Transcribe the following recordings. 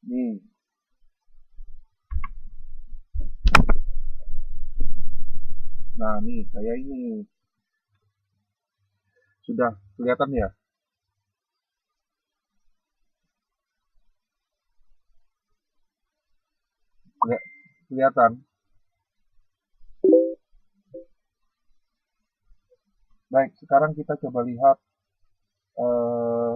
Nih, nah nih saya ini sudah kelihatan ya? Nggak kelihatan. Baik, sekarang kita coba lihat eh,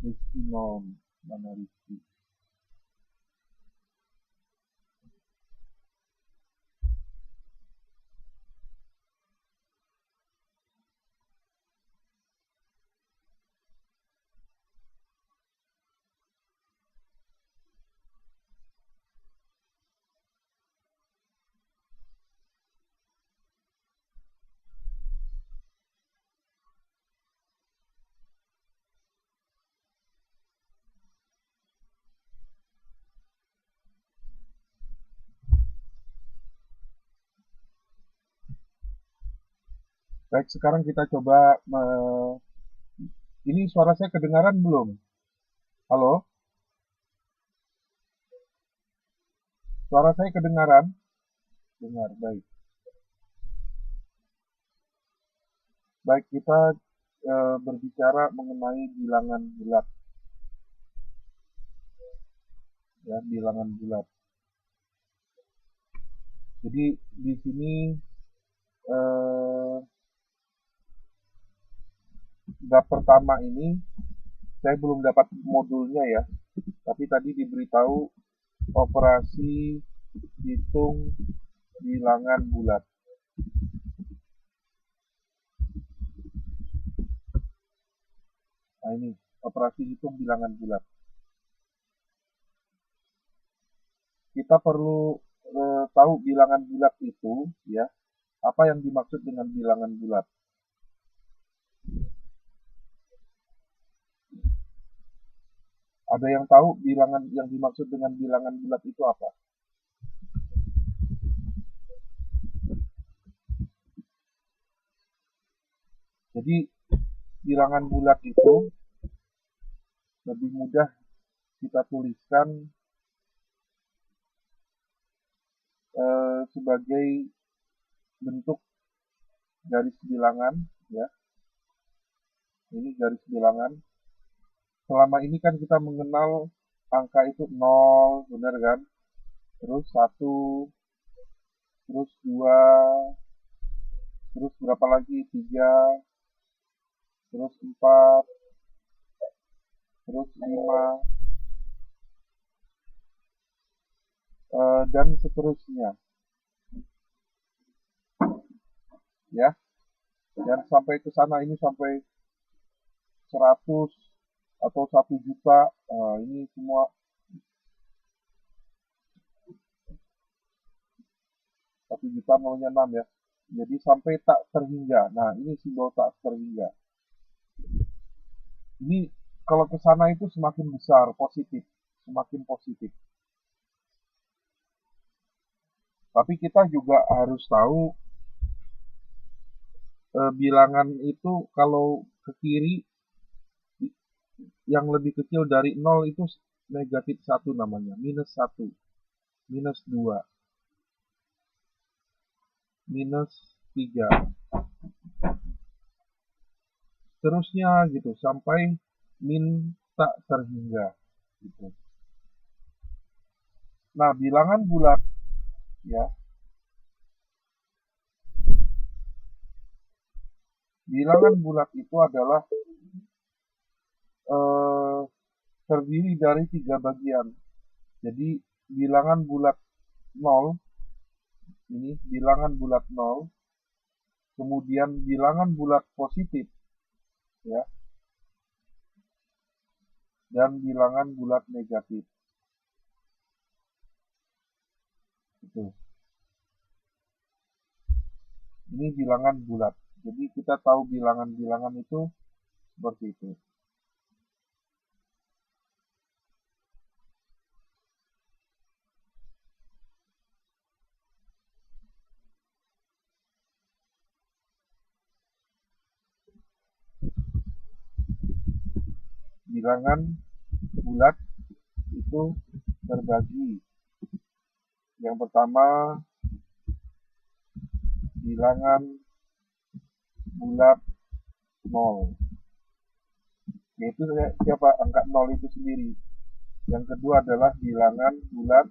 Rizky Nom, mana Rizky? Baik, sekarang kita coba ini suara saya kedengaran belum? Halo? Suara saya kedengaran? Dengar, baik. Baik, kita berbicara mengenai bilangan bulat, ya, bilangan bulat. Jadi di sini eh, bab pertama ini saya belum dapat modulnya ya, tapi tadi diberitahu operasi hitung bilangan bulat. Nah ini operasi hitung bilangan bulat. Kita perlu tahu bilangan bulat itu, ya, apa yang dimaksud dengan bilangan bulat. Ada yang tahu bilangan yang dimaksud dengan bilangan bulat itu apa? Jadi bilangan bulat itu lebih mudah kita tuliskan sebagai bentuk garis bilangan, ya. Ini garis bilangan. Selama ini kan kita mengenal angka itu 0, benar kan? Terus 1, terus 2, terus berapa lagi? 3, terus 4, terus 5, dan seterusnya, ya. Dan sampai ke sana ini sampai 100 atau 1 juta, ini semua 1 juta nolnya 6 ya. Jadi sampai tak terhingga. Nah, ini simbol tak terhingga. Ini kalau ke sana itu semakin besar, positif, semakin positif. Tapi kita juga harus tahu bilangan itu kalau ke kiri yang lebih kecil dari 0 itu negatif 1 namanya, minus 1, minus 2, minus 3, terusnya gitu sampai min tak terhingga gitu. Nah, bilangan bulat, ya, bilangan bulat itu adalah eh, terdiri dari 3 bagian. Jadi bilangan bulat 0, ini bilangan bulat 0, kemudian bilangan bulat positif, ya, dan bilangan bulat negatif. Itu. Ini bilangan bulat. Jadi kita tahu bilangan-bilangan itu seperti itu. bilangan bulat itu terbagi. Yang pertama, bilangan bulat 0, yaitu siapa? Angka 0 itu sendiri. Yang kedua adalah bilangan bulat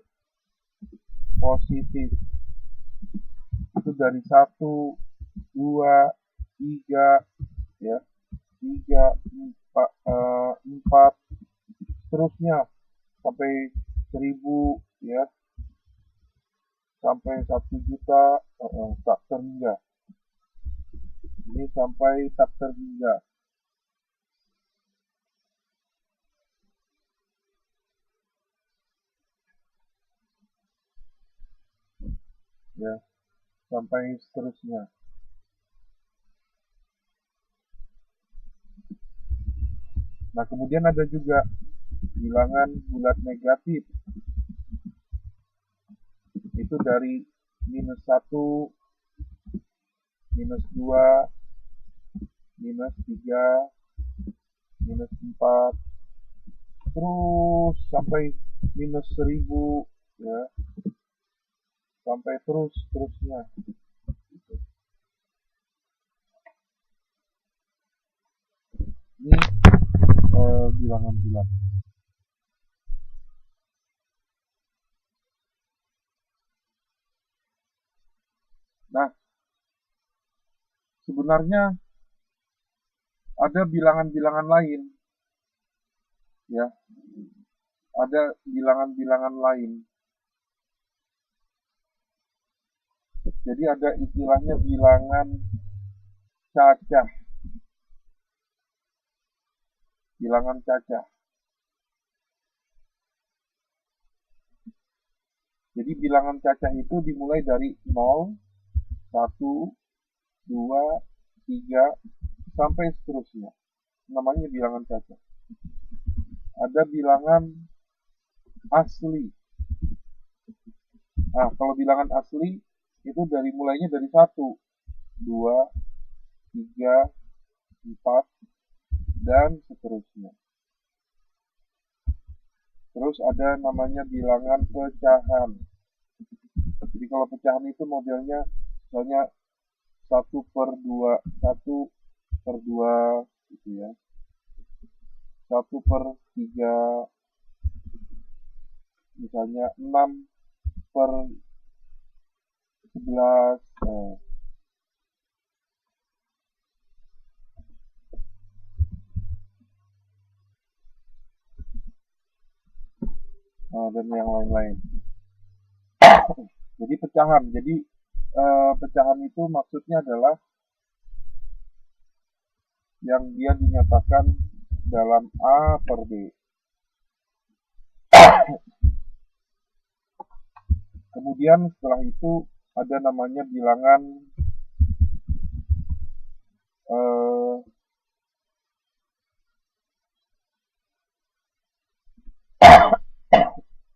positif. Itu dari 1, 2, 3, ya, 3, 4, seterusnya sampai 1000, ya, sampai 1 juta, tak terhingga. Ini sampai tak terhingga. Ya, sampai seterusnya. Nah, kemudian ada juga bilangan bulat negatif. Itu dari -1, -2, -3, -4, terus sampai -1000, ya, sampai terusnya. Ini bilangan bulat. Nah, sebenarnya ada bilangan-bilangan lain, ya, ada bilangan-bilangan lain. Jadi ada istilahnya bilangan cacah. Bilangan cacah. Jadi bilangan cacah itu dimulai dari 0, 1, 2, 3, sampai seterusnya. Namanya bilangan cacah. Ada bilangan asli. Nah, kalau bilangan asli itu mulainya dari 1, 2, 3, 4, dan seterusnya. Terus ada namanya bilangan pecahan. Jadi kalau pecahan itu modelnya misalnya 1/2, 1/2 gitu ya. 1/3, misalnya 6/11. Dan yang lain-lain. Jadi pecahan. Jadi pecahan itu maksudnya adalah yang dia dinyatakan dalam A per B. Kemudian setelah itu ada namanya bilangan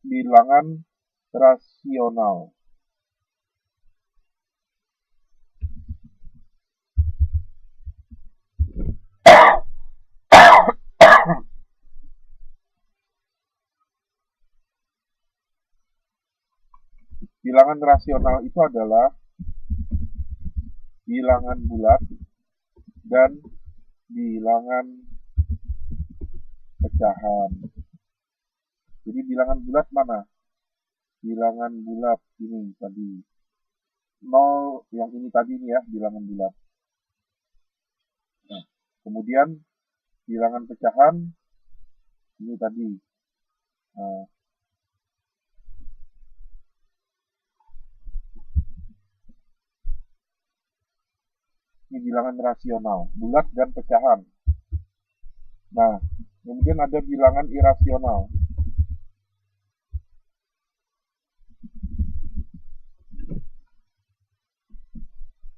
bilangan rasional. Bilangan rasional itu adalah bilangan bulat dan bilangan pecahan. Jadi bilangan bulat mana? Bilangan bulat ini tadi. 0 yang ini tadi nih ya, bilangan bulat. Nah, kemudian bilangan pecahan ini tadi. Nah, ini bilangan rasional, bulat dan pecahan. Nah, kemudian ada bilangan irasional.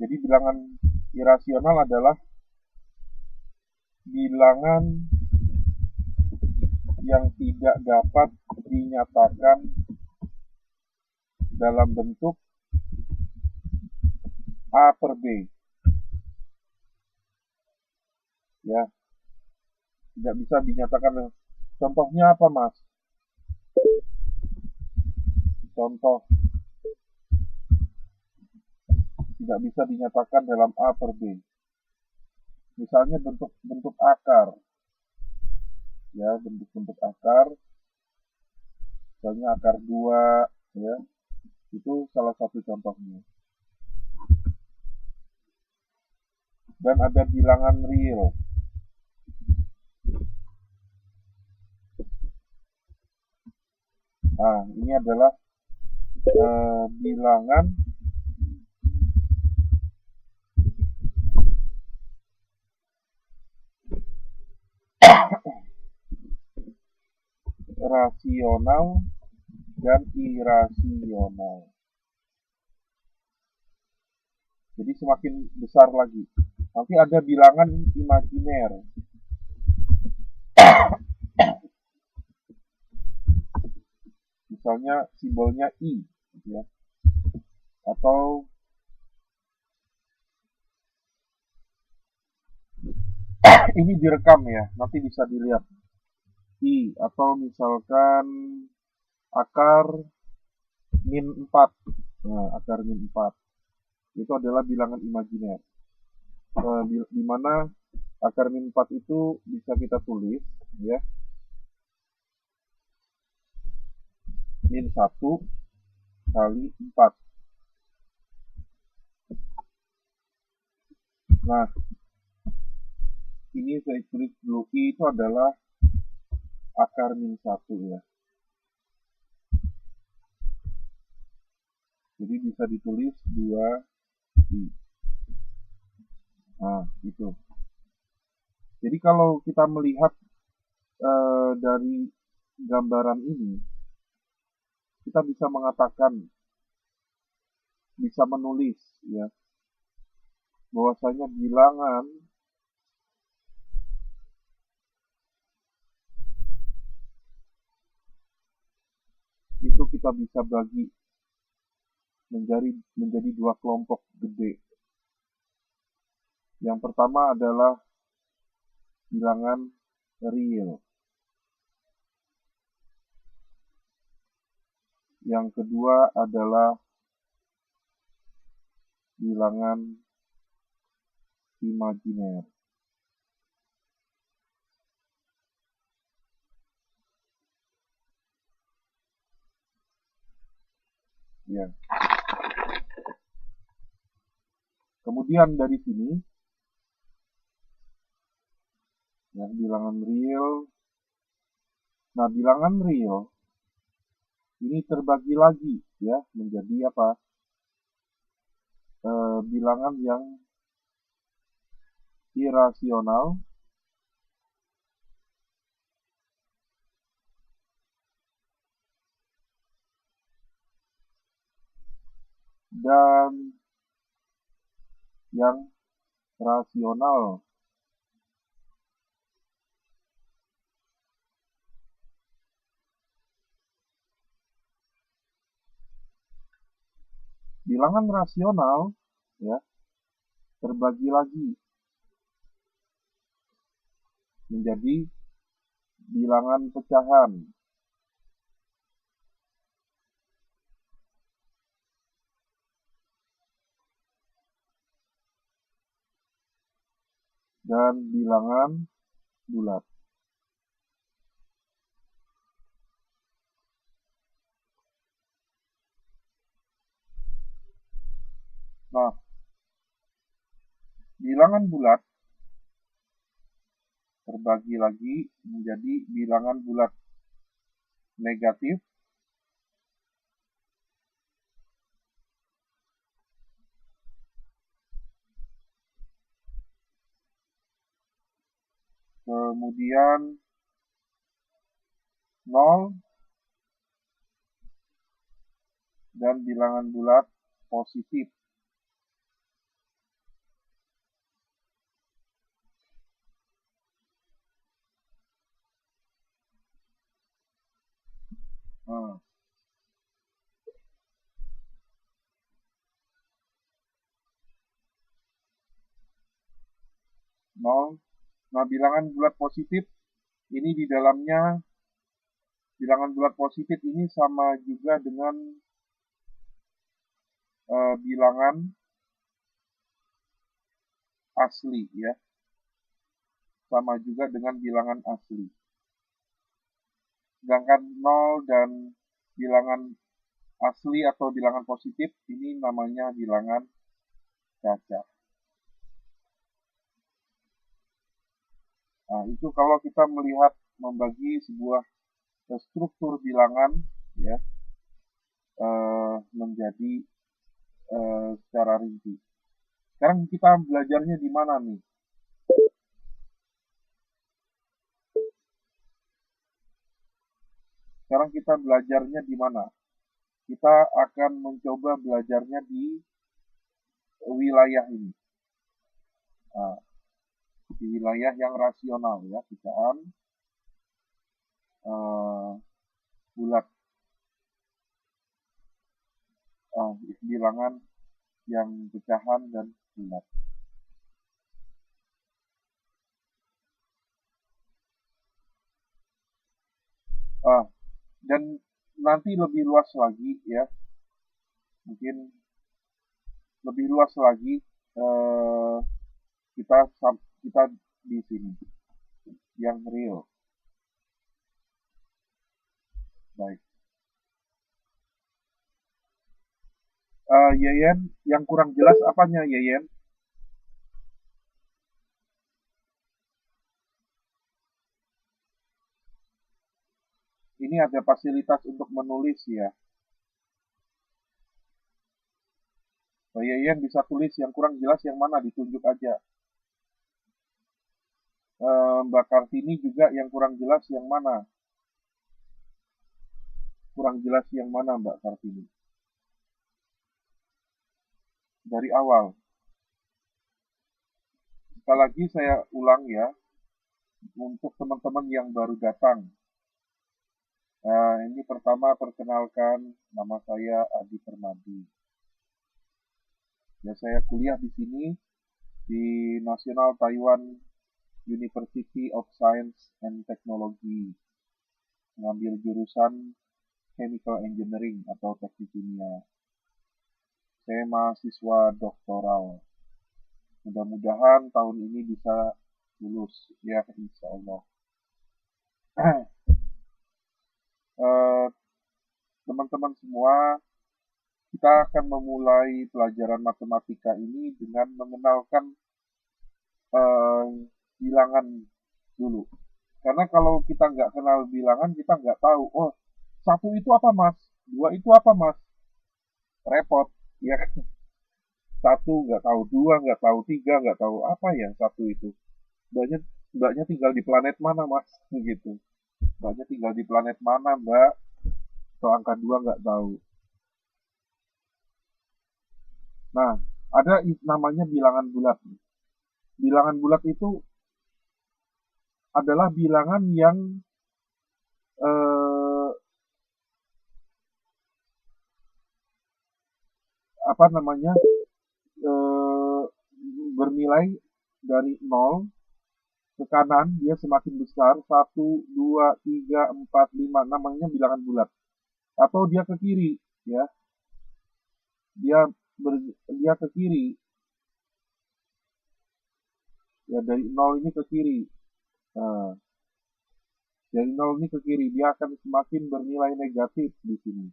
Jadi bilangan irasional adalah bilangan yang tidak dapat dinyatakan dalam bentuk A per B. Ya. tidak bisa dinyatakan. Contohnya apa, Mas? Contoh tidak bisa dinyatakan dalam A per B. Misalnya bentuk akar, ya, bentuk akar, misalnya akar 2, ya, itu salah satu contohnya. Dan ada bilangan real. Nah, ini adalah bilangan rasional dan irasional. Jadi semakin besar lagi. Nanti ada bilangan imajiner. Misalnya simbolnya I, gitu ya. Atau ini direkam ya, nanti bisa dilihat. I, atau misalkan akar min 4. Nah, akar min 4. Itu adalah bilangan imajiner. Di mana akar min 4 itu bisa kita tulis, ya. Min 1 kali 4. Nah, ini saya tulis dulu, I itu adalah akar min 1 ya. Jadi bisa ditulis 2I. Nah, itu. Jadi kalau kita melihat dari gambaran ini, kita bisa mengatakan, bisa menulis ya, bahwasanya bilangan itu kita bisa bagi menjadi dua kelompok gede. Yang pertama adalah bilangan real. Yang kedua adalah bilangan imajiner. Ya. Kemudian dari sini, ya, bilangan real. Nah, bilangan real ini terbagi lagi ya menjadi apa? Bilangan yang irasional dan yang rasional. Bilangan rasional ya terbagi lagi menjadi bilangan pecahan. Dan bilangan bulat. Nah, bilangan bulat terbagi lagi menjadi bilangan bulat negatif kemudian 0 dan bilangan bulat positif. Nah, bilangan bulat positif Ini di dalamnya bilangan bulat positif ini sama juga dengan bilangan asli ya, sama juga dengan bilangan asli. Sedangkan 0 dan bilangan asli atau bilangan positif ini namanya bilangan cacat. Nah, itu kalau kita melihat membagi sebuah struktur bilangan ya menjadi secara rinci. Sekarang kita belajarnya di mana nih? Sekarang kita belajarnya di mana? Kita akan mencoba belajarnya di wilayah ini. Nah, di wilayah yang rasional ya, pecahan bulat, bilangan yang pecahan dan bulat. Dan nanti lebih luas lagi ya, mungkin lebih luas lagi kita di sini yang real. Baik. Yeyen, yang kurang jelas apanya Yeyen? Ini ada fasilitas untuk menulis ya. Yeyen bisa tulis yang kurang jelas yang mana, ditunjuk aja. Mbak Kartini juga yang kurang jelas yang mana? Kurang jelas yang mana Mbak Kartini? Dari awal. Sekali lagi saya ulang ya, untuk teman-teman yang baru datang. Nah, ini pertama perkenalkan, nama saya Adi Permadi. Ya, saya kuliah di sini di National Taiwan University of Science and Technology, mengambil jurusan Chemical Engineering atau teknik kimia. Saya mahasiswa doktoral. Mudah-mudahan tahun ini bisa lulus ya, insya Allah. Teman-teman semua, kita akan memulai pelajaran matematika ini dengan mengenalkan bilangan dulu. Karena kalau kita nggak kenal bilangan, kita nggak tahu, oh, 1 itu apa mas? 2 itu apa mas? Repot, ya kan? 1 nggak tahu, 2 nggak tahu, 3 nggak tahu apa ya 1 itu. Mbaknya tinggal di planet mana mas? Gitu. Mbaknya tinggal di planet mana mbak? Atau angka 2 nggak tahu. Nah, ada namanya bilangan bulat. Bilangan bulat itu adalah bilangan yang bernilai dari 0 ke kanan, dia semakin besar, 1, 2, 3, 4, 5, namanya bilangan bulat. Atau dia ke kiri, ya. Dia ke kiri. Ya, dari 0 ini ke kiri. Nah, dari 0 ini ke kiri, dia akan semakin bernilai negatif di sini.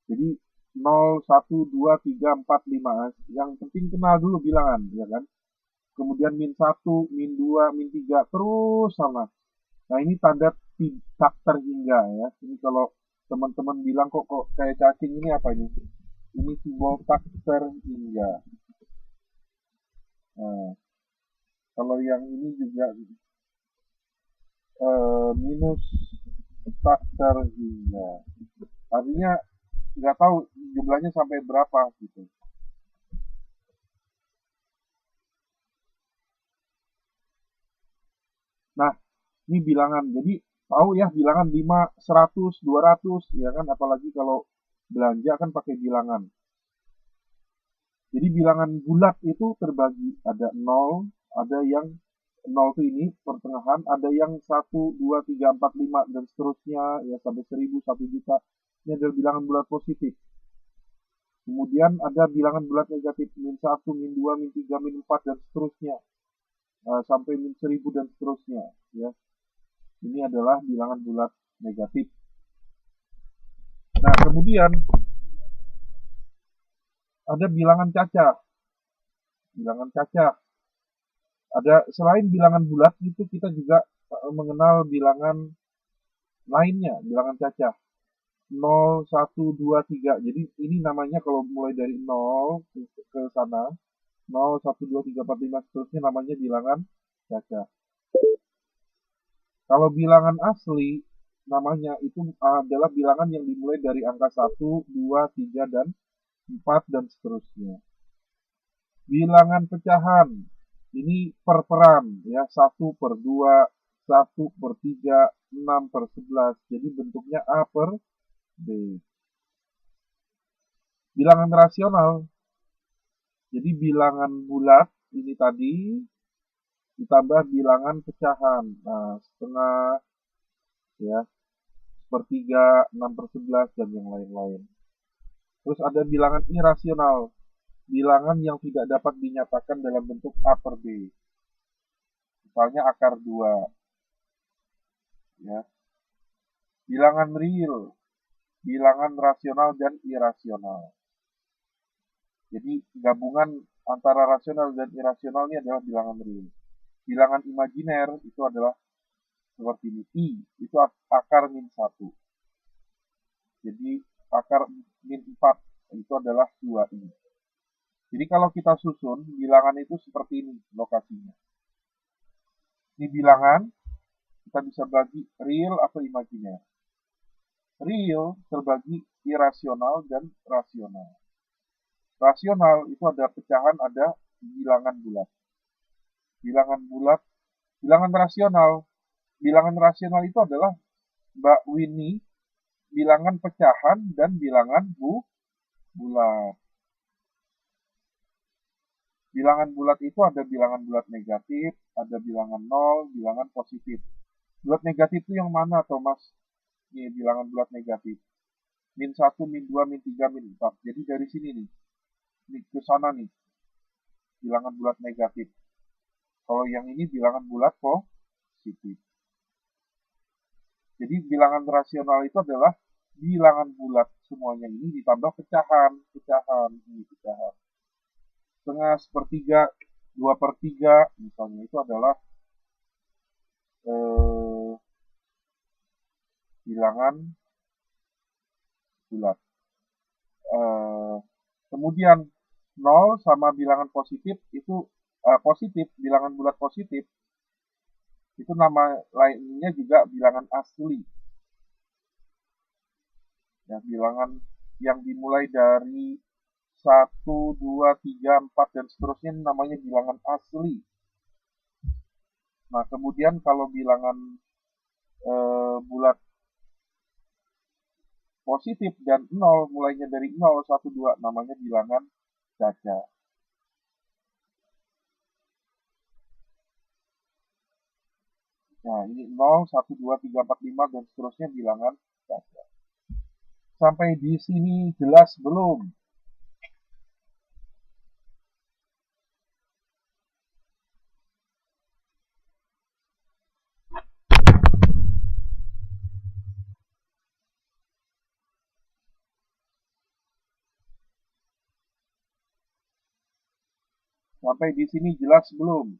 Jadi 0, 1, 2, 3, 4, 5. Yang penting kenal dulu bilangan, ya kan? Kemudian min 1, min 2, min 3, terus sama. Nah, ini tanda tak terhingga ya. Ini kalau teman-teman bilang kok kayak cacing, ini apa ini? Ini simbol tak terhingga. Nah, kalau yang ini juga minus tak terhingga. Artinya nggak tahu jumlahnya sampai berapa gitu. Nah, ini bilangan. Jadi tahu ya bilangan 5, 100, 200 ya kan, apalagi kalau belanja kan pakai bilangan. Jadi bilangan bulat itu terbagi, ada 0, ada yang 0 itu ini pertengahan, ada yang 1, 2, 3, 4, 5 dan seterusnya ya sampai 1000, 1 juta. Ini adalah bilangan bulat positif. Kemudian ada bilangan bulat negatif min 1, min 2, min 3, min 4 dan seterusnya. Sampai min 1000 dan seterusnya ya. Ini adalah bilangan bulat negatif. Nah, kemudian ada bilangan cacah. Bilangan cacah. Ada selain bilangan bulat itu kita juga mengenal bilangan lainnya, bilangan cacah. 0, 1, 2, 3. Jadi ini namanya kalau mulai dari 0 ke sana, 0, 1, 2, 3, 4, 5 seterusnya namanya bilangan cacah. Kalau bilangan asli namanya itu adalah bilangan yang dimulai dari angka 1, 2, 3, dan 4 dan seterusnya. Bilangan pecahan ini per-peran ya, 1/2, 1/3, 6/11. Jadi bentuknya A per B. Bilangan rasional. Jadi bilangan bulat ini tadi ditambah bilangan pecahan. Nah, setengah ya, 1/3, 6/11 dan yang lain-lain. Terus ada bilangan irasional. Bilangan yang tidak dapat dinyatakan dalam bentuk A per B. Misalnya akar 2. Ya. Bilangan real, bilangan rasional dan irasional. Jadi gabungan antara rasional dan irasional ini adalah bilangan real. Bilangan imajiner itu adalah seperti ini. I itu akar min 1. Jadi akar min 4 itu adalah 2i. Jadi kalau kita susun, bilangan itu seperti ini lokasinya. Ini bilangan, kita bisa bagi real atau imajiner. Real terbagi irasional dan rasional. Rasional itu ada pecahan, ada bilangan bulat. Bilangan bulat, bilangan rasional. Bilangan rasional itu adalah Mbak Winnie, bilangan pecahan dan bilangan bulat. Bilangan bulat itu ada bilangan bulat negatif, ada bilangan 0, bilangan positif. Bulat negatif itu yang mana, Thomas? Ini bilangan bulat negatif. Min 1, min 2, min 3, min 4. Jadi dari sini nih. Ini ke sana nih. Bilangan bulat negatif. Kalau yang ini bilangan bulat positif. Jadi bilangan rasional itu adalah bilangan bulat semuanya ini ditambah pecahan. Ini pecahan. Setengah, 1/3, 2/3 misalnya itu adalah bilangan bulat. Kemudian 0 sama bilangan positif itu positif, bilangan bulat positif itu nama lainnya juga bilangan asli. Ya, bilangan yang dimulai dari 1, 2, 3, 4 dan seterusnya namanya bilangan asli. Nah, kemudian kalau bilangan bulat positif dan 0 mulainya dari 0, 1, 2 namanya bilangan cacah. Nah, ini 0, 1, 2, 3, 4, 5 dan seterusnya bilangan cacah. Sampai di sini jelas belum? Sampai di sini jelas belum?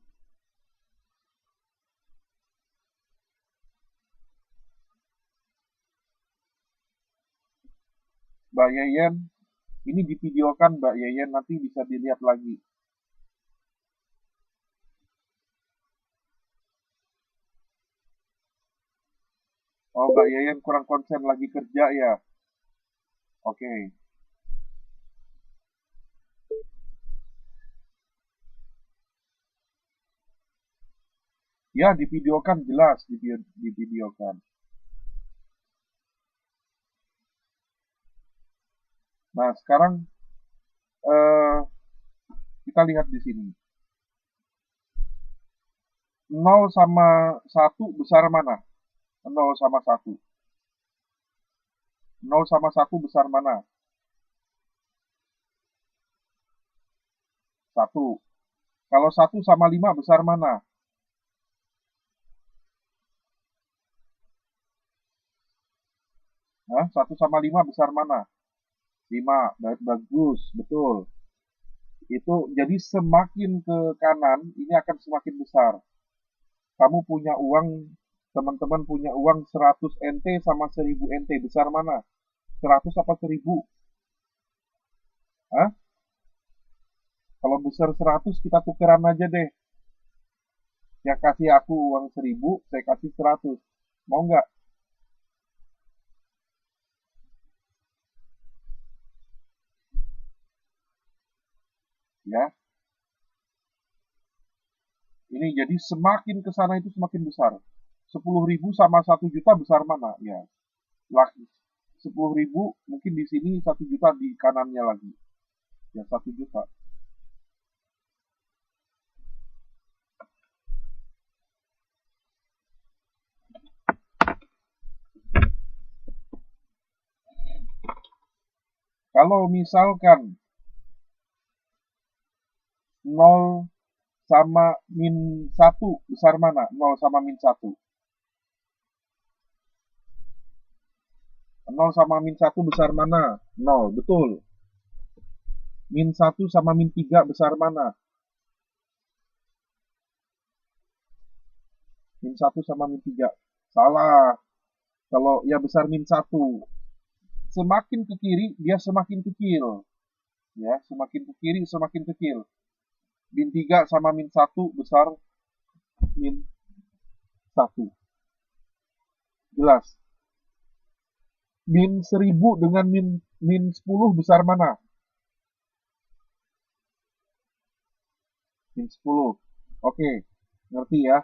Mbak Yeyen, ini divideokan Mbak Yeyen, nanti bisa dilihat lagi. Oh, Mbak Yeyen kurang konsen lagi kerja ya? Oke. Ya, divideokan jelas, divideokan. Nah, sekarang kita lihat di sini. 0 sama 1 besar mana? 0 sama 1. 0 sama 1 besar mana? 1. Kalau 1 sama 5 besar mana? Hah? 1 sama 5 besar mana? 5. Bagus, betul. Itu jadi semakin ke kanan, ini akan semakin besar. Kamu punya uang, teman-teman punya uang 100 NT sama 1000 NT, besar mana? 100 apa 1000? Hah? Kalau besar 100 kita tukeran aja deh. Yang kasih aku uang 1000, saya kasih 100. Mau nggak? Ya, ini jadi semakin ke sana itu semakin besar. 10.000 sama 1 juta besar mana? Ya, lagi 10.000 mungkin di sini 1 juta di kanannya lagi. Ya, 1 juta. Kalau misalkan 0 sama min 1 besar mana? 0 sama min 1. 0 sama min 1 besar mana? 0, betul. Min 1 sama min 3 besar mana? Min 1 sama min 3. Salah. Kalau ya besar min 1. Semakin ke kiri, dia semakin kecil. Ya, semakin ke kiri, semakin kecil. Min 3 sama min 1 besar min 1. Jelas. Min 1000 dengan min 10 besar mana? Min 10. Oke, ngerti ya?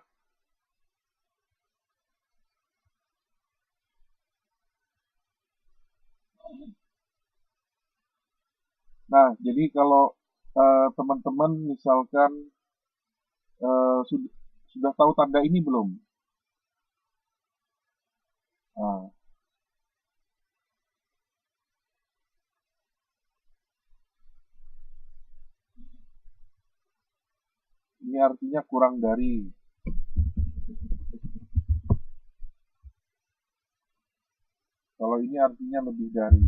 Nah, jadi kalau teman-teman misalkan sudah tahu tanda ini belum? Nah, ini artinya kurang dari. Kalau ini artinya lebih dari.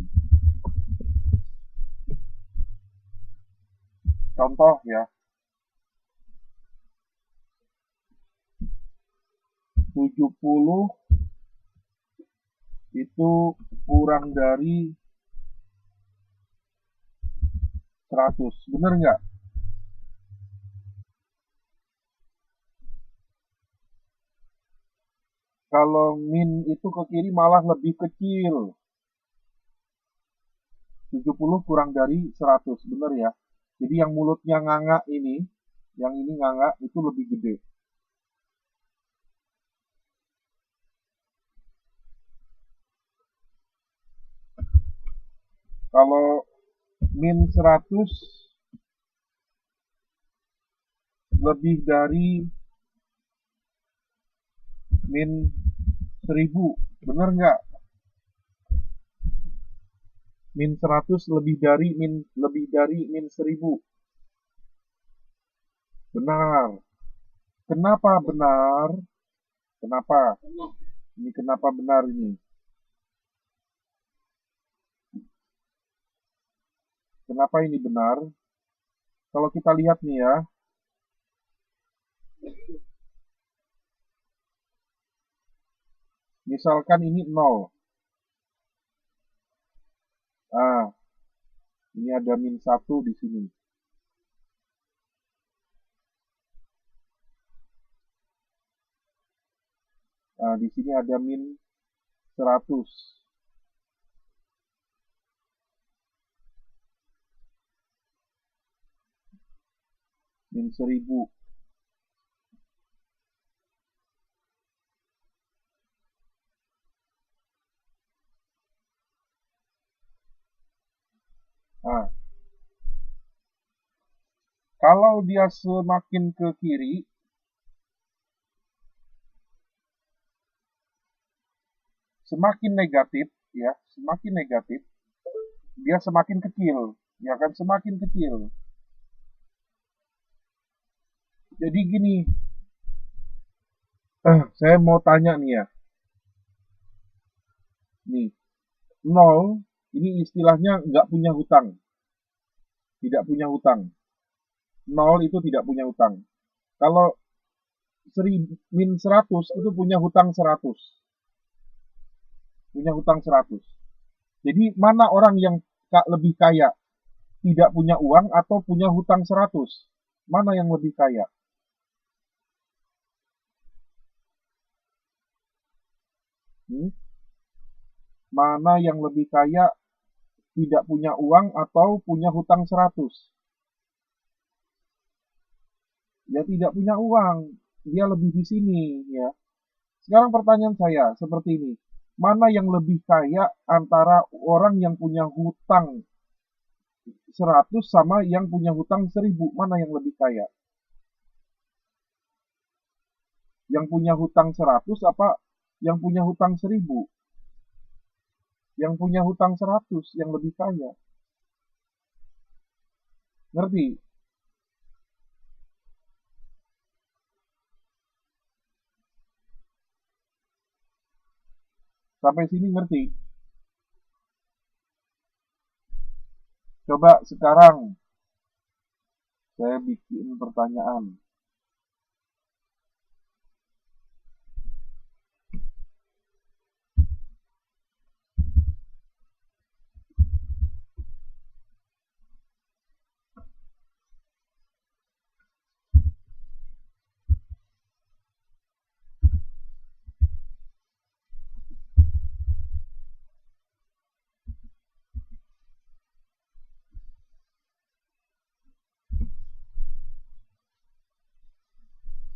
Contoh ya, 70 itu kurang dari 100. Bener nggak? Kalau min itu ke kiri malah lebih kecil. 70 kurang dari 100, bener ya? Jadi yang mulutnya nganga ini, yang ini nganga itu lebih gede. Kalau min 100 lebih dari min 1000, bener nggak? Min 100 lebih dari min 1000. Benar. Kenapa benar? Kenapa? Ini kenapa benar ini? Kenapa ini benar? Kalau kita lihat nih ya, misalkan ini 0. Ah, ini ada min 1 di sini. Nah, di sini ada min 100. Min 1000. Nah, kalau dia semakin ke kiri, semakin negatif, ya, semakin negatif, dia semakin kecil, ya kan, semakin kecil. Jadi gini, saya mau tanya nih ya, nih, nol, ini istilahnya nggak punya hutang, tidak punya hutang. Nol itu tidak punya hutang. Kalau min 100 itu punya hutang 100. Punya hutang 100. Jadi mana orang yang lebih kaya? Tidak punya uang atau punya hutang 100? Mana yang lebih kaya? Hmm? Mana yang lebih kaya, tidak punya uang atau punya hutang 100? Ya tidak punya uang. Dia lebih di sini ya. Sekarang pertanyaan saya seperti ini. Mana yang lebih kaya antara orang yang punya hutang 100 sama yang punya hutang 1000? Mana yang lebih kaya? Yang punya hutang 100 apa yang punya hutang 1000? Yang punya hutang 100 yang lebih kaya. Ngerti? Sampai sini ngerti? Coba sekarang saya bikin pertanyaan.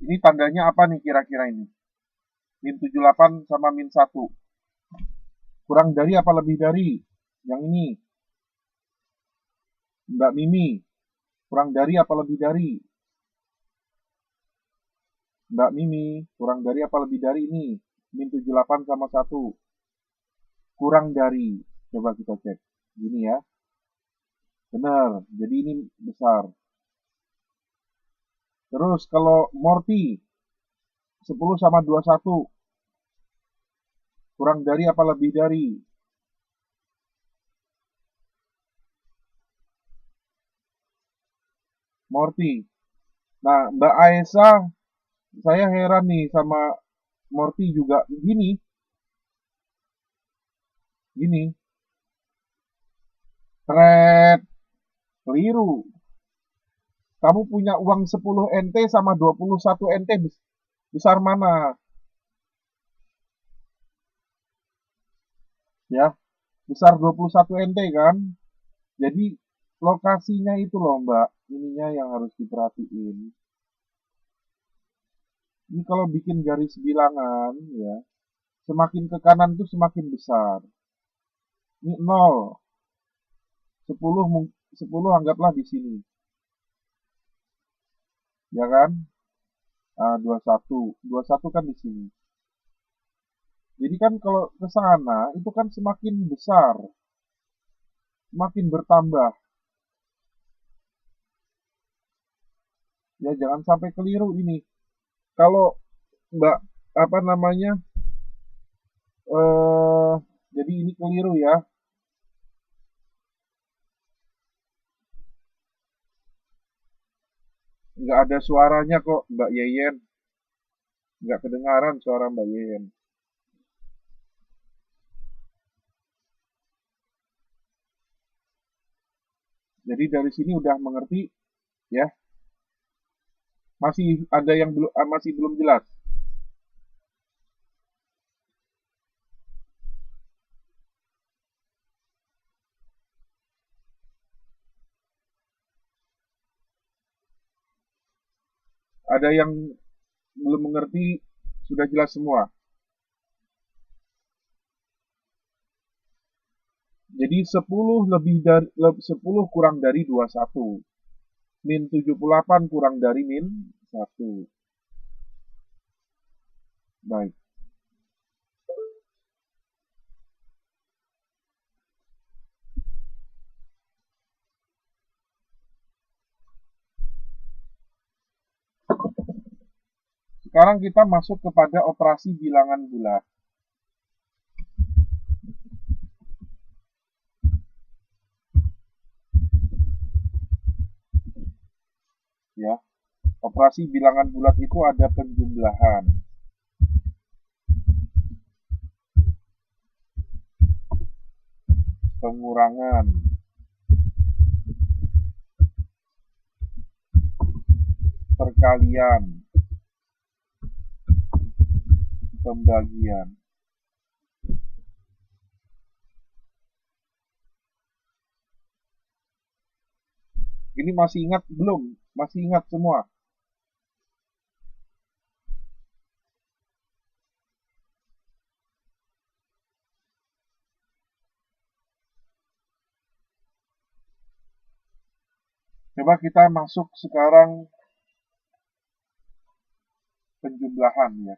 Ini tandanya apa nih kira-kira ini? Min 78 sama min 1. Kurang dari apa lebih dari? Yang ini. Mbak Mimi. Kurang dari apa lebih dari? Mbak Mimi. Kurang dari apa lebih dari ini? Min 78 sama 1. Kurang dari. Coba kita cek. Gini ya. Benar. Jadi ini besar. Terus kalau Morty. 10 sama 21. Kurang dari apa lebih dari? Morty. Nah, Mbak Aisyah, saya heran nih sama Morty juga. Gini, gini. Tret, keliru. Kamu punya uang 10 NT sama 21 NT besar mana? Ya, besar 21 NT kan? Jadi lokasinya itu loh Mbak, ininya yang harus diperhatiin. Ini kalau bikin garis bilangan ya, semakin ke kanan tuh semakin besar. Ini 0, 10 10 anggaplah di sini. Ya kan? 21. 21 kan di sini. Jadi kan kalau ke sana itu kan semakin besar, semakin bertambah. Ya jangan sampai keliru ini. Kalau Mbak apa namanya? eh jadi ini keliru ya. Nggak ada suaranya kok Mbak Yeyen. Nggak kedengaran suara Mbak Yeyen. Jadi dari sini udah mengerti ya. Masih ada yang belum jelas. Ada yang belum mengerti, sudah jelas semua. Jadi 10 lebih dari 10 kurang dari 21. Min 78 kurang dari min 1. Baik. Sekarang kita masuk kepada operasi bilangan bulat. Ya, operasi bilangan bulat itu ada penjumlahan, pengurangan, perkalian, pembagian. Ini masih ingat belum? Masih ingat semua? Coba kita masuk sekarang penjumlahan ya.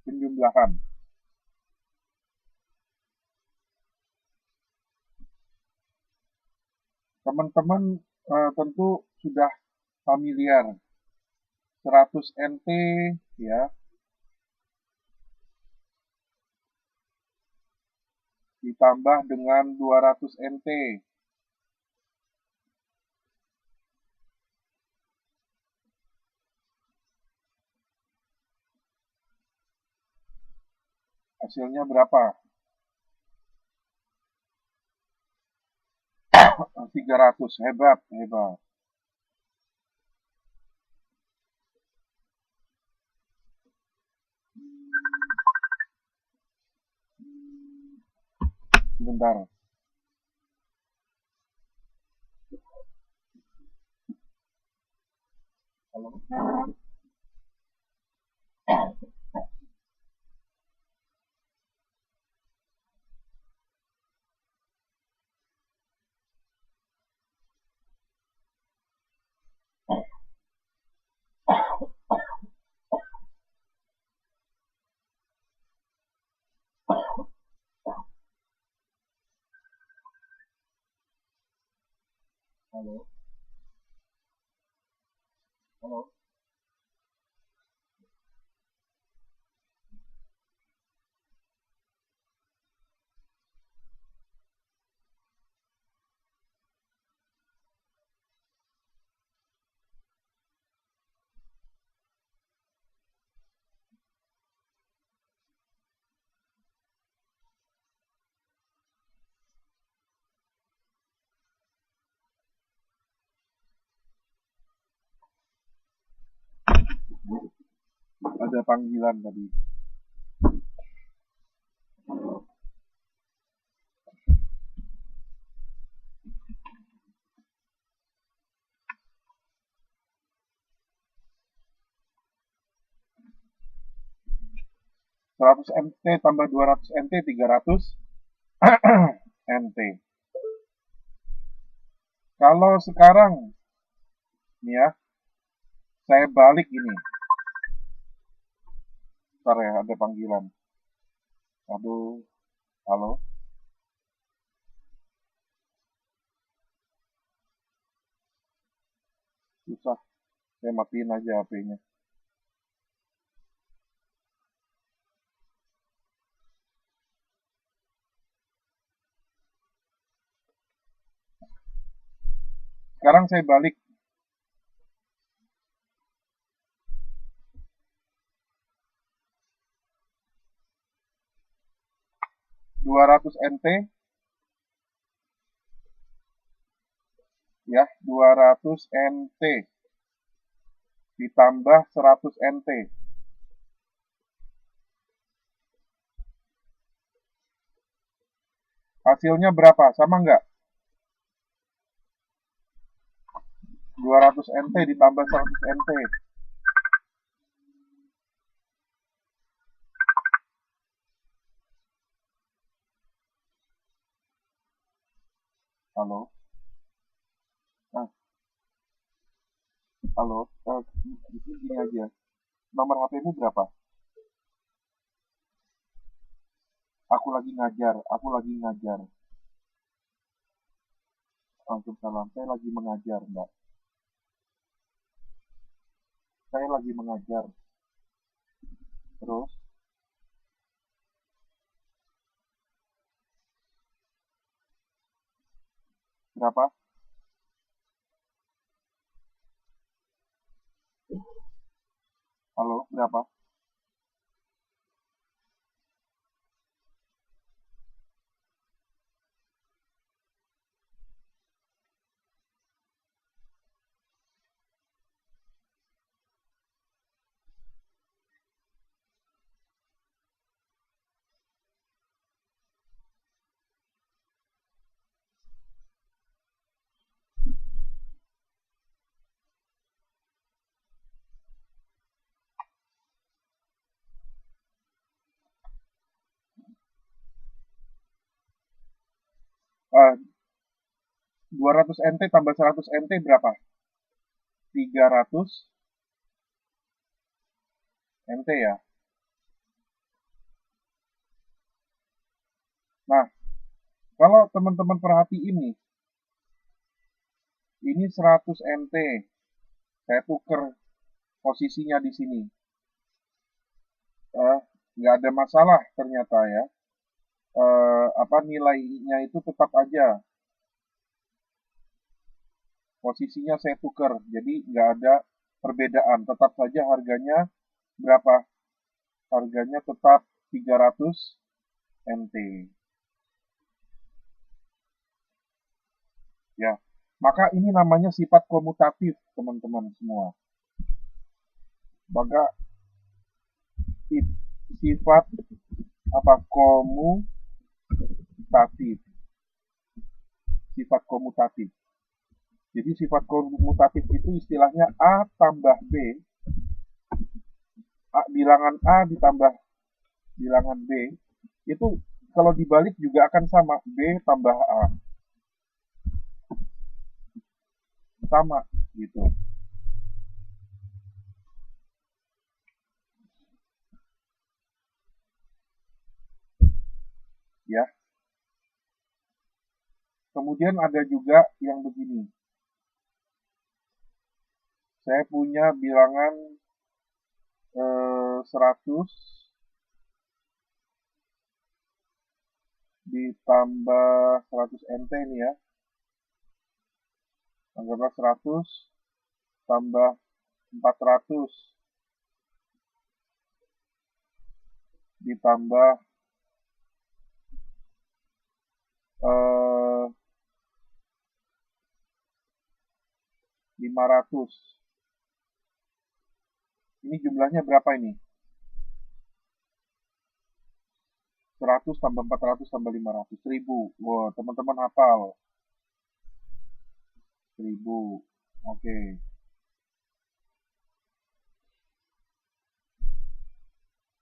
Penjumlahan. Teman-teman tentu sudah familiar 100 NT ya ditambah dengan 200 NT. Hasilnya berapa? 300. Hebat, hebat. Sebentar. Halo. Halo. Halo. 100 ada panggilan tadi. Seratus NT tambah 200 NT 300 NT. Kalau sekarang nih ya, saya balik ini. Bentar ya, ada panggilan. Aduh, halo. Susah, saya matiin aja HP-nya. Sekarang saya balik. Dua ratus NT ya, 200 NT ditambah 100 NT. Hasilnya berapa? Sama nggak? 200 NT ditambah 100 NT. Halo? Nah, halo? Di sini gini aja. Nomor HP-mu berapa? Aku lagi ngajar. Waalaikumsalam. Saya lagi mengajar, Mbak. Saya lagi mengajar. Terus, berapa? Halo, berapa? Eh, 200 NT tambah 100 NT berapa? 300 NT ya. Nah, kalau teman-teman perhatiin nih, ini 100 NT. Saya tuker posisinya di sini. Nggak ada masalah ternyata ya. Apa nilainya itu tetap aja. Posisinya saya tuker, jadi nggak ada perbedaan. Tetap saja harganya berapa? Harganya tetap 300 NT. Ya, maka ini namanya sifat komutatif, teman-teman semua. Maka sifat apa komutatif, sifat komutatif. Jadi sifat komutatif itu istilahnya A tambah B, bilangan A ditambah bilangan B, itu kalau dibalik juga akan sama, B tambah A, sama gitu ya. Kemudian ada juga yang begini, saya punya bilangan 100 ditambah 100 NT ini ya, anggaplah 100 tambah 400 ditambah 500. Ini jumlahnya berapa ini? 100 tambah 400 tambah 500, 1000. Wah, teman-teman hafal. 1000. Oke.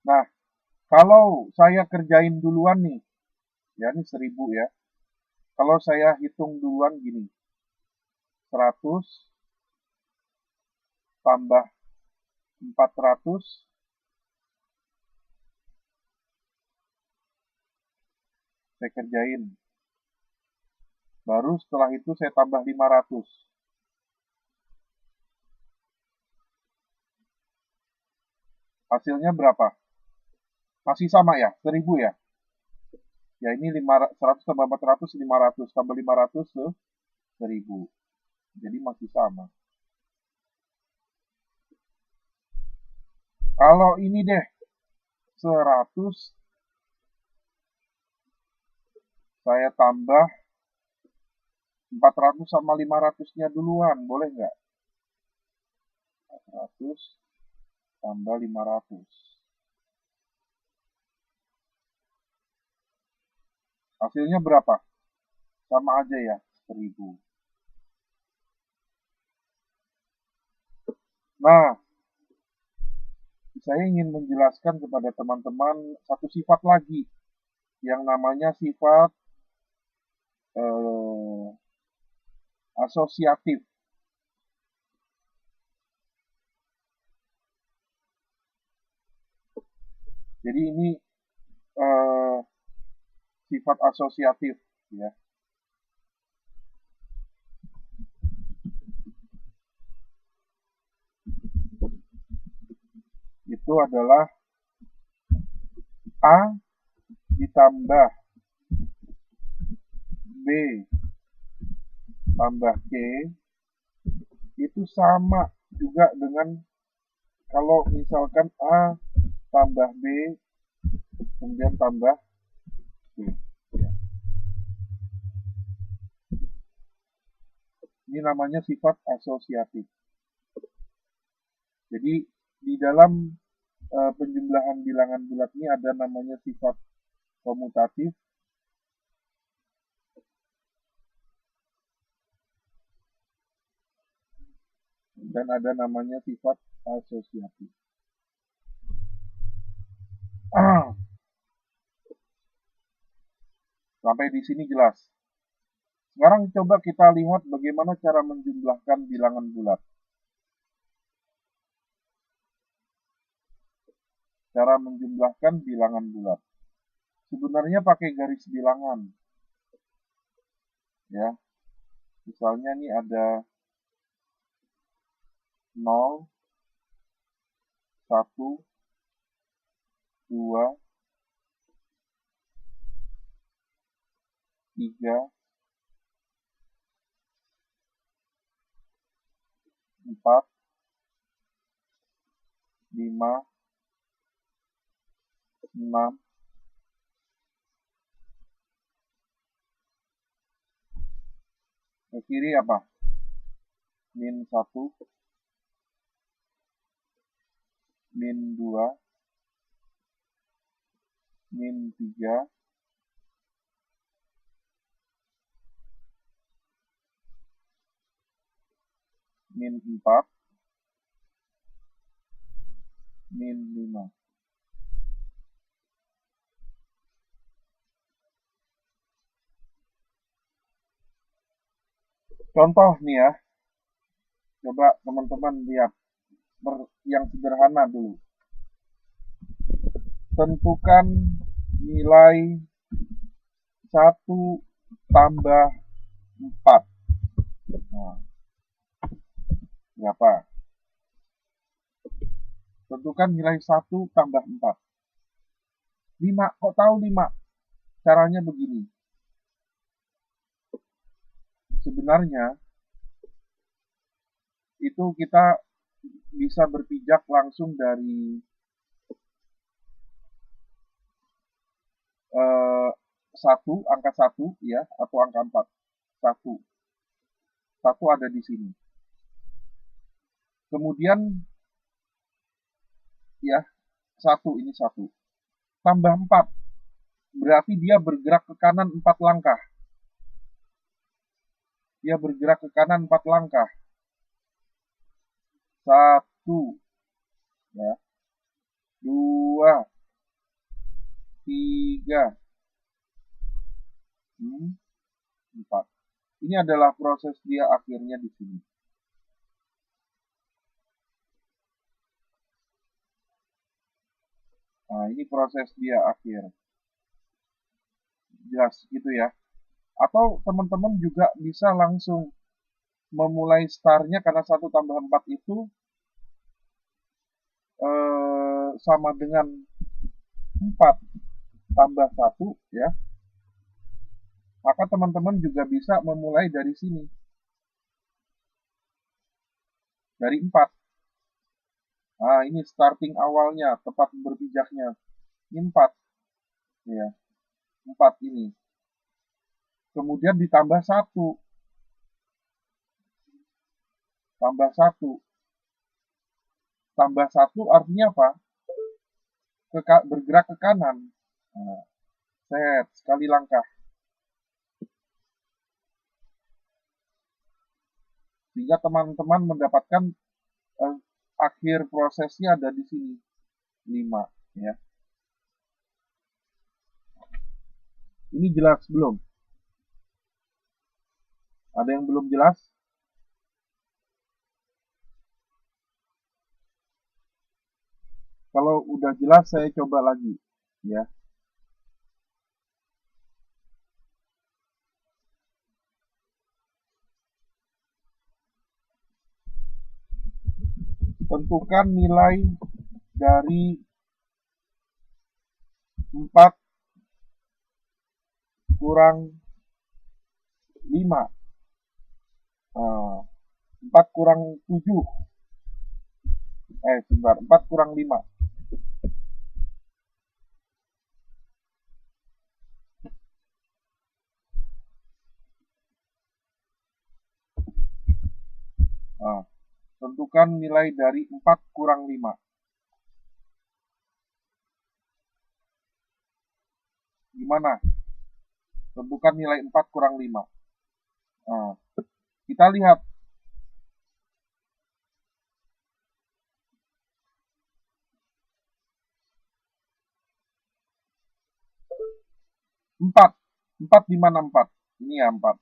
Nah, kalau saya kerjain duluan nih, ya ini 1000 ya. Kalau saya hitung duluan gini, 100 tambah 400, saya kerjain. Baru setelah itu saya tambah 500. Hasilnya berapa? Masih sama ya, 1000 ya. Ya ini 100 tambah 400, 500 tambah 500 ke 1000. Jadi masih sama. Kalau ini deh 100, saya tambah 400 sama 500-nya duluan, boleh nggak? 400 tambah 500. Hasilnya berapa? Sama aja ya, 1000. Nah, saya ingin menjelaskan kepada teman-teman satu sifat lagi yang namanya sifat asosiatif. Jadi ini sifat asosiatif ya. Itu adalah A ditambah B tambah C itu sama juga dengan kalau misalkan A tambah B kemudian tambah C. Ini namanya sifat asosiatif. Jadi di dalam penjumlahan bilangan bulat ini ada namanya sifat komutatif dan ada namanya sifat asosiatif. Sampai di sini jelas. Sekarang coba kita lihat bagaimana cara menjumlahkan bilangan bulat. Cara menjumlahkan bilangan bulat. Sebenarnya pakai garis bilangan. Ya. Misalnya nih ada 0, 1, 2, 3, 4, 5, 6, ke kiri apa? Min 1, min 2, min 3, min 4, min 5. Contoh nih ya, coba teman-teman lihat yang sederhana dulu. Tentukan nilai 1 tambah 4. Nah, berapa? Tentukan nilai 1 tambah 4. 5, kok tahu 5? Caranya begini. Sebenarnya itu kita bisa berpijak langsung dari 1, angka 1 ya, atau angka 4. 1. 1 ada di sini. Kemudian ya, 1 ini 1. Tambah 4. Berarti dia bergerak ke kanan 4 langkah. Dia bergerak ke kanan 4 langkah. 1 ya. 2 3 4. Ini adalah proses dia akhirnya di sini. Nah, ini proses dia akhir. Jelas gitu ya. Atau teman-teman juga bisa langsung memulai startnya karena 1 tambah 4 itu sama dengan 4 tambah 1 ya. Maka teman-teman juga bisa memulai dari sini. Dari 4. Nah, ini starting awalnya, tempat berpijaknya. Ini 4. Ya. 4 ini. Kemudian ditambah 1. Tambah 1. Tambah 1 artinya apa? Bergerak ke kanan. Nah, set, sekali langkah. Sehingga teman-teman mendapatkan akhir prosesnya ada di sini. 5 ya. Ini jelas belum? Ada yang belum jelas? Kalau udah jelas saya coba lagi ya. Tentukan nilai dari 4 kurang 5. 4 kurang 7. Sebentar, 4 kurang 5. Tentukan nilai dari 4 kurang 5. Gimana? Tentukan nilai 4 kurang 5. Kita lihat. 4. 4 di mana 4? Ini ya 4.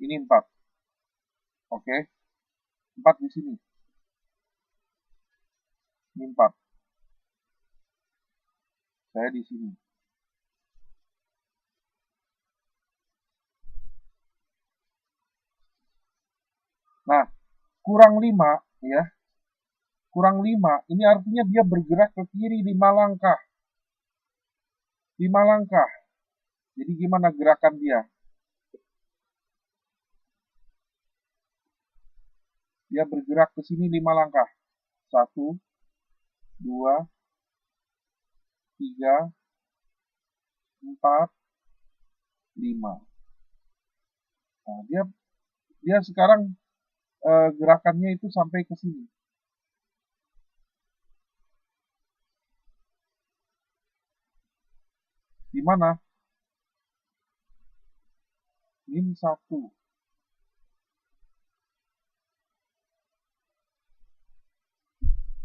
Ini 4. Oke. 4 di sini. Ini 4. Saya di sini. Nah, kurang 5 ya. Kurang 5 ini artinya dia bergerak ke kiri 5 langkah. 5 langkah. Jadi gimana gerakan dia? Dia bergerak ke sini 5 langkah. 1, 2, 3, 4, 5. Nah, dia sekarang gerakannya itu sampai ke sini. Di mana? Min 1.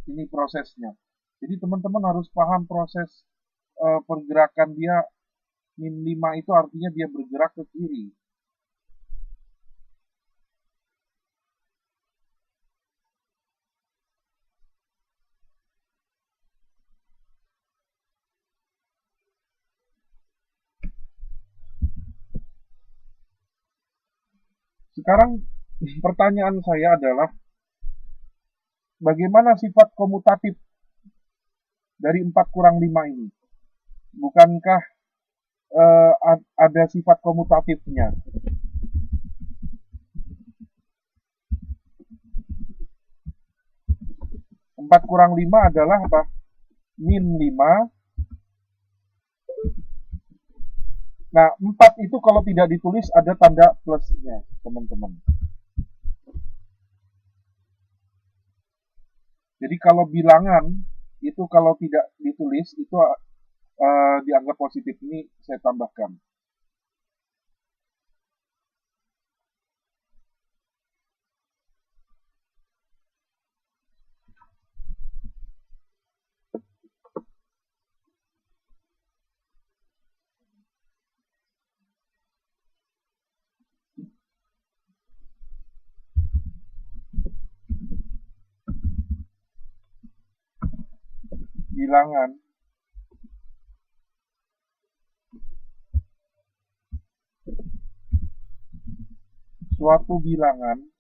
Ini prosesnya. Jadi teman-teman harus paham proses pergerakan dia. Min 5 itu artinya dia bergerak ke kiri. Sekarang pertanyaan saya adalah bagaimana sifat komutatif dari 4 kurang 5 ini? Bukankah ada sifat komutatifnya? 4 kurang 5 adalah apa? Min 5. Nah, 4 itu kalau tidak ditulis ada tanda plusnya, teman-teman. Jadi kalau bilangan itu kalau tidak ditulis itu dianggap positif. Ini saya tambahkan. Bilangan suatu bilangan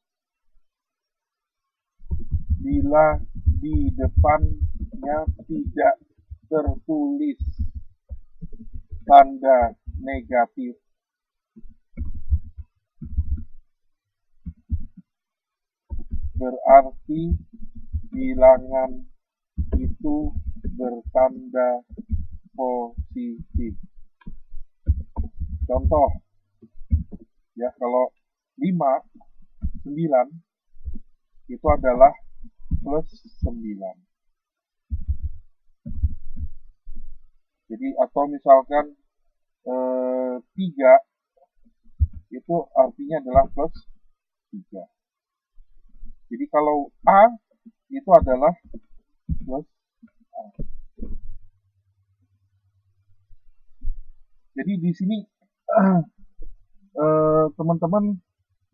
bila di depannya tidak tertulis tanda negatif berarti bilangan itu bertanda positif. Contoh ya, kalau 5, 9 itu adalah plus 9. Jadi atau misalkan 3 itu artinya adalah plus 3. Jadi kalau A itu adalah plus A. Jadi di sini teman-teman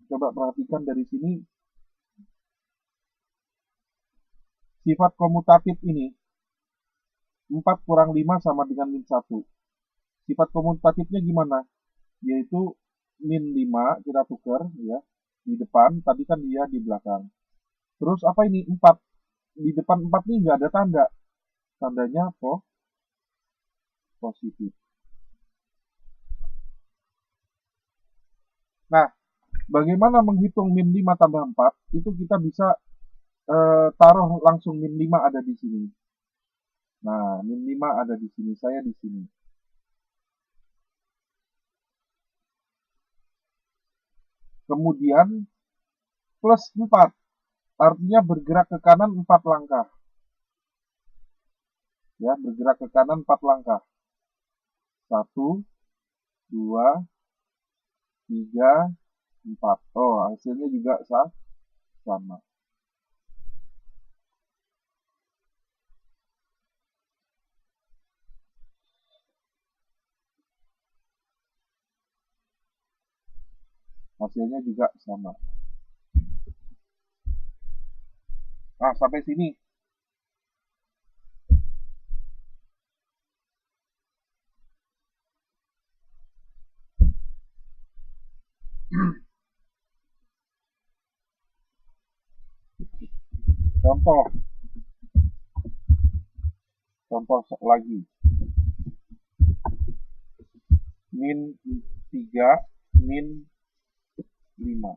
Coba perhatikan dari sini, sifat komutatif ini 4 kurang 5 sama dengan min 1. Sifat komutatifnya gimana? Yaitu min 5 kita tukar ya di depan, tadi kan dia di belakang. Terus apa ini? 4. Di depan 4 ini nggak ada tanda. Tandanya positif. Nah, bagaimana menghitung min 5 tambah 4? Itu kita bisa taruh langsung min 5 ada di sini. Nah, min 5 ada di sini, saya di sini. Kemudian plus 4, artinya bergerak ke kanan 4 langkah. Ya, bergerak ke kanan 4 langkah. 1, 2, 3, 4. Oh, hasilnya juga sama. Hasilnya juga sama. Nah, sampai sini. Contoh. Contoh lagi. Min 3, min 5.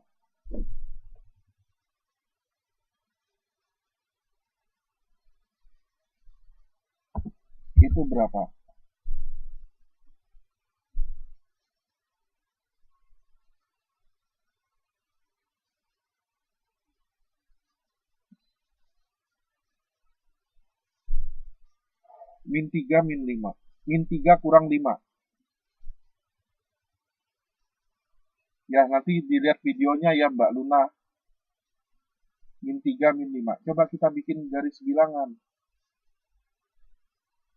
Itu berapa? Min 3, min 5. Min 3 kurang 5. Ya, nanti dilihat videonya ya Mbak Luna. Min 3, min 5. Coba kita bikin garis bilangan.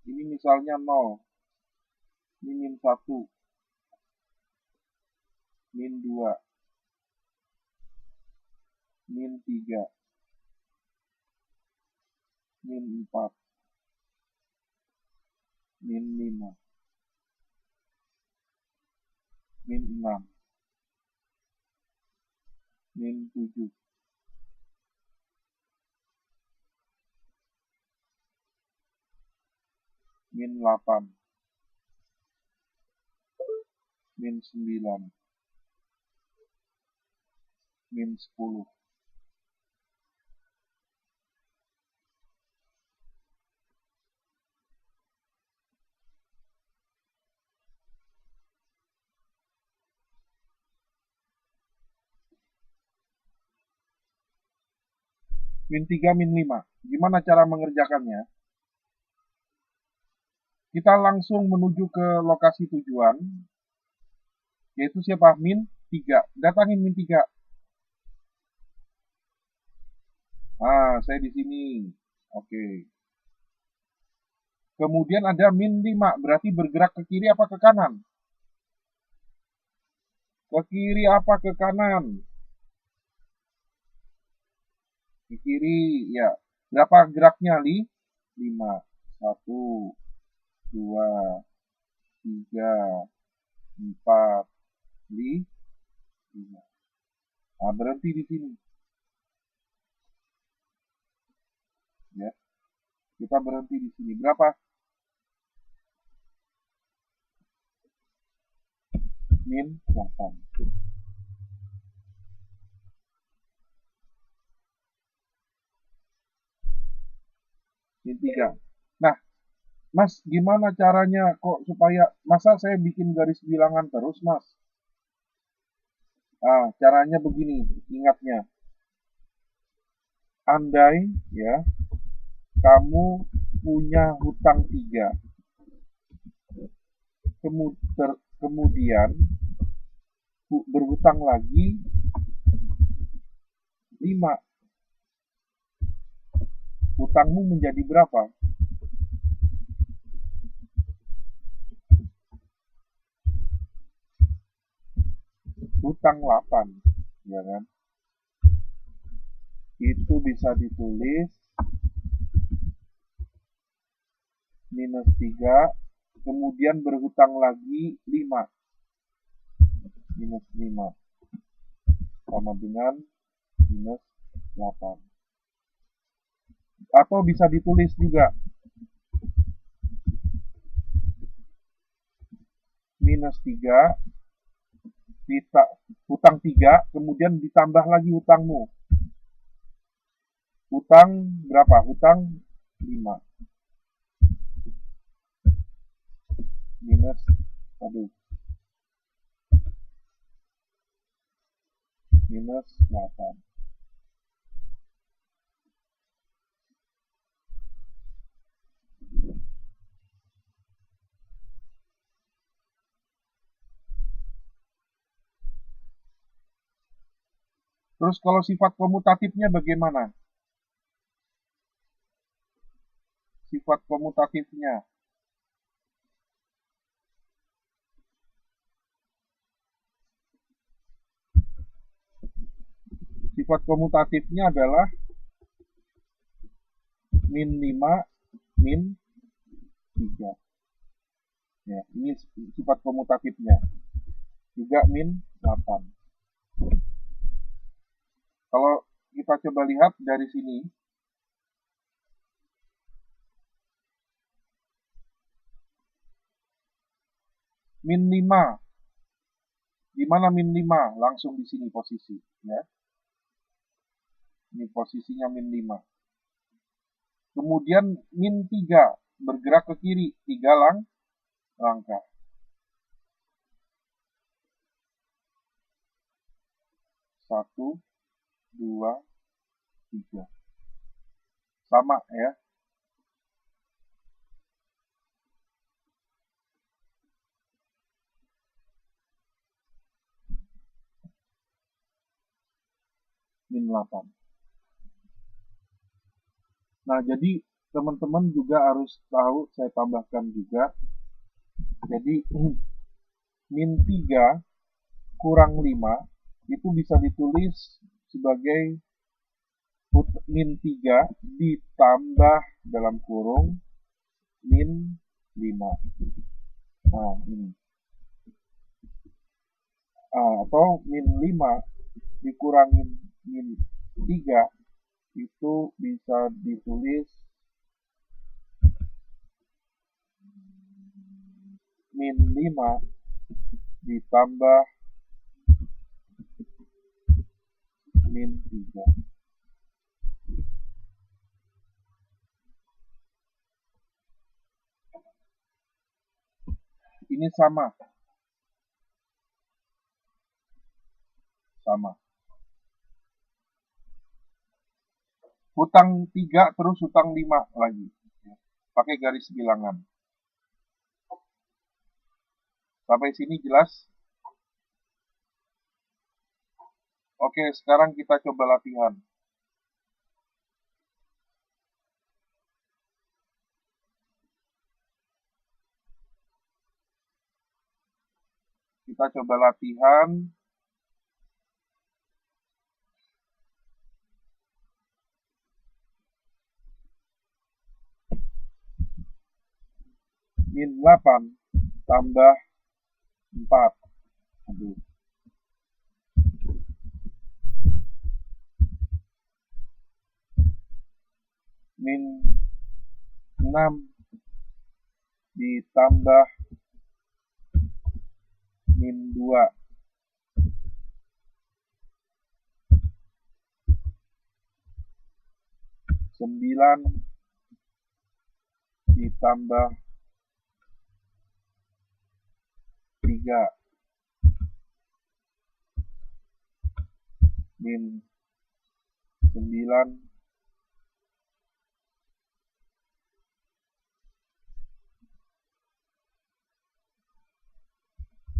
Ini misalnya 0. Ini min 1. Min 2. Min 3. Min 4. Min 5. Min 6. Min 7. Min 8. Min 9. Min 10. Min 3, min 5. Gimana cara mengerjakannya? Kita langsung menuju ke lokasi tujuan, yaitu siapa? Min 3. Datangin min 3. Ah, saya di sini. Oke. Kemudian ada min 5, berarti bergerak ke kiri apa ke kanan? Ke kiri apa ke kanan? Ke kiri, ya. Berapa geraknya, Li? 5. 1, 2, 3, 4, 5. Nah, berhenti di sini. Ya. Kita berhenti di sini. Berapa? Min 8. Min 3. Nah, Mas, gimana caranya kok supaya, masa saya bikin garis bilangan terus, Mas? Ah, caranya begini, ingatnya. Andai, ya, kamu punya hutang 3, kemudian berhutang lagi 5, hutangmu menjadi berapa? Hutang 8, ya kan? Itu bisa ditulis minus 3, kemudian berhutang lagi 5. Minus 5 sama dengan minus 8. Atau bisa ditulis juga minus 3, hutang 3, kemudian ditambah lagi hutangmu. Hutang berapa? Hutang 5. Minus, minus 8. Terus kalau sifat komutatifnya bagaimana? Sifat komutatifnya. Sifat komutatifnya adalah min 5, min 3. Ya, ini sifat komutatifnya. Juga min 8. Kalau kita coba lihat dari sini, min 5. Di mana min 5? Langsung di sini posisi, ya. Ini posisinya min 5. Kemudian min 3 bergerak ke kiri 3 langkah. 1, 2, 3. Sama ya. Min 8. Nah, jadi teman-teman juga harus tahu, saya tambahkan juga. Jadi min 3 kurang 5 itu bisa ditulis sebagai min 3 ditambah dalam kurung min 5. Nah, ini. Atau min 5 dikurangin min 3 itu bisa ditulis min 5 ditambah min 3. Ini sama. Hutang 3 terus hutang 5 lagi. Pakai garis bilangan. Sampai sini jelas? Oke, sekarang kita coba latihan. Kita coba latihan. Min 8 tambah 4. Aduh. Min 6 ditambah min 2. Sembilan ditambah 3 min 9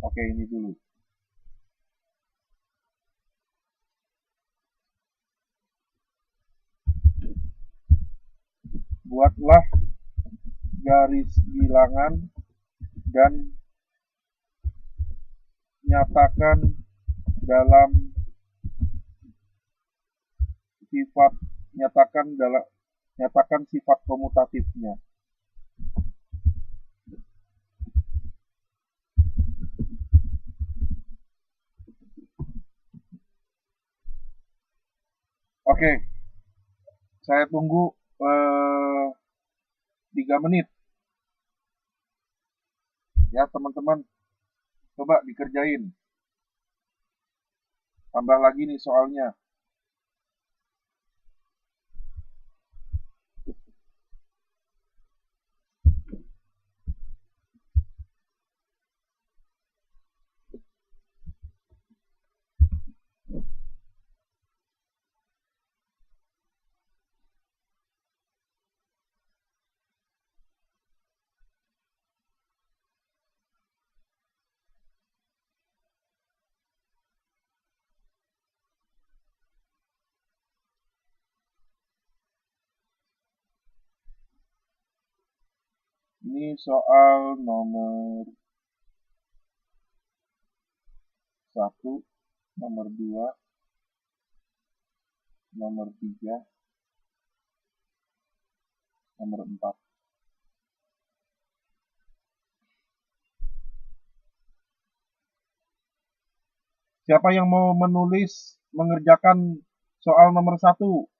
Oke, ini dulu. Buatlah garis bilangan dan nyatakan dalam sifat nyatakan sifat komutatifnya. Oke, saya tunggu 3 menit ya teman-teman, coba dikerjain, tambah lagi nih soalnya. Ini soal nomor 1, nomor 2, nomor 3, nomor 4. Siapa yang mau mengerjakan soal nomor 1?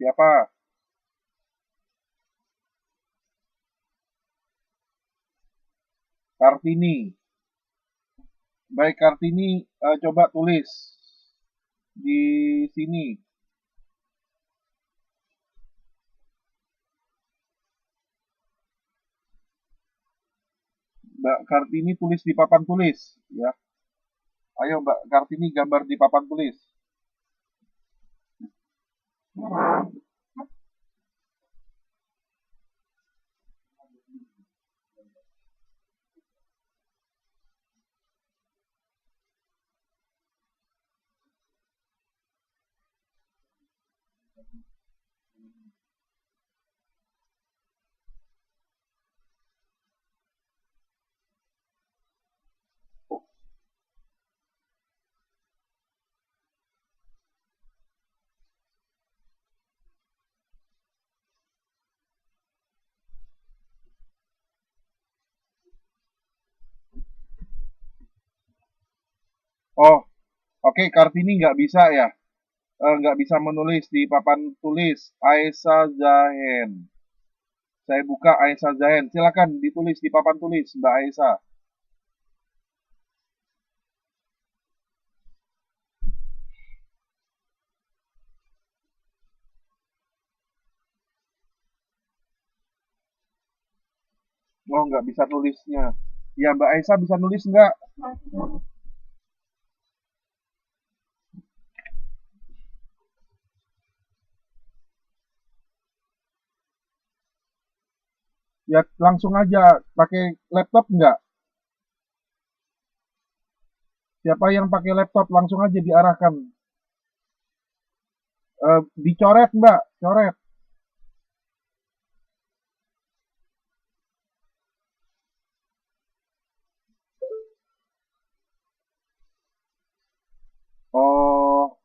Siapa? Kartini. Baik, Kartini, coba tulis di sini. Mbak Kartini tulis di papan tulis, ya. Ayo Mbak Kartini gambar di papan tulis. Oh, oke, Kartini nggak bisa ya? Nggak bisa menulis di papan tulis. Aisyah Zahen. Saya buka Aisyah Zahen. Silakan ditulis di papan tulis, Mbak Aisyah. Oh, nggak bisa tulisnya. Ya, Mbak Aisyah bisa nulis nggak? Ya, langsung aja. Pakai laptop nggak? Siapa yang pakai laptop, langsung aja diarahkan. Dicoret, Mbak. Coret. Oh,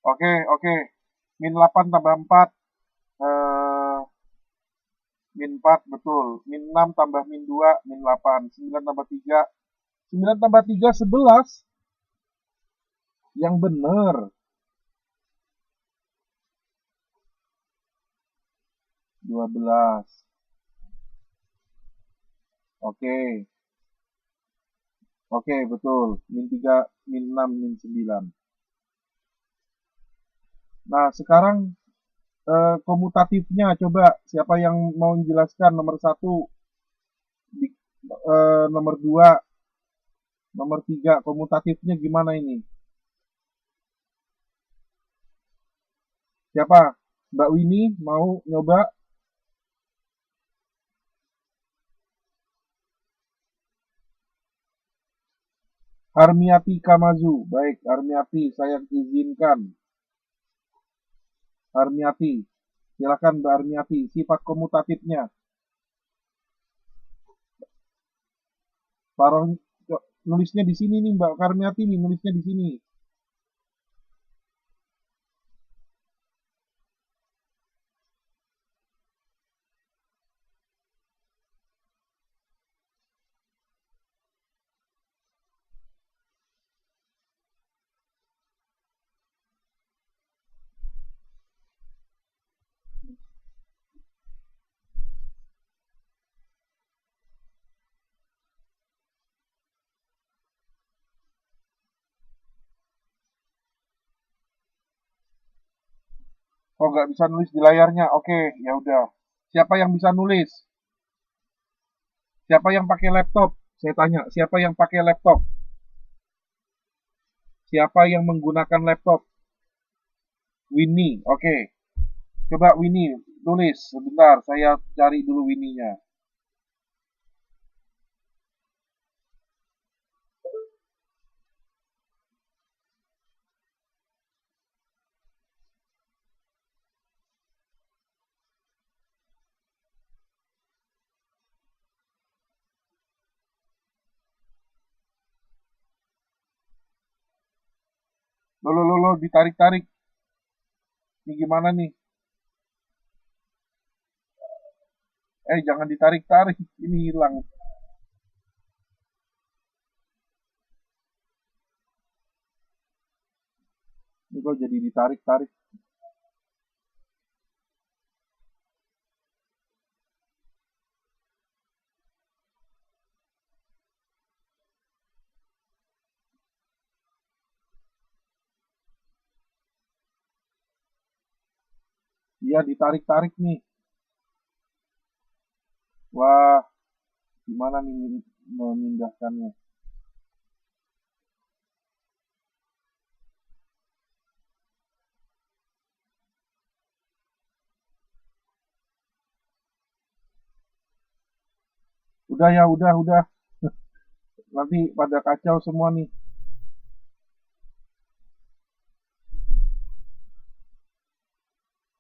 oke, oke. Min 8 tambah 4. Eh, min 4, betul. Min 6 tambah min 2, min 8. 9 tambah 3. 9 tambah 3, 11. Yang benar. 12. Oke. Oke, betul. Min 3, min 6, min 9. Nah, sekarang komutatifnya coba siapa yang mau menjelaskan nomor 1, nomor 2, nomor 3 komutatifnya gimana ini? Siapa? Mbak Winnie mau nyoba? Harmiati Kamazu. Baik, Harmiati, saya izinkan. Harmiati, silakan Mbak Harmiati. Sifat komutatifnya. Taruh nulisnya di sini nih Mbak Harmiati nih, nulisnya di sini. Oh, nggak bisa nulis di layarnya. Oke, ya udah. Siapa yang bisa nulis? Siapa yang pakai laptop? Saya tanya, siapa yang pakai laptop? Siapa yang menggunakan laptop? Winnie. Oke. Coba Winnie tulis. Sebentar, saya cari dulu Winnie-nya. Lo, ditarik-tarik. Ini gimana nih? Jangan ditarik-tarik. Ini hilang. Ini kok jadi ditarik-tarik. Iya, ditarik-tarik nih. Wah, gimana nih memindahkannya? Udah ya, udah. Nanti pada kacau semua nih.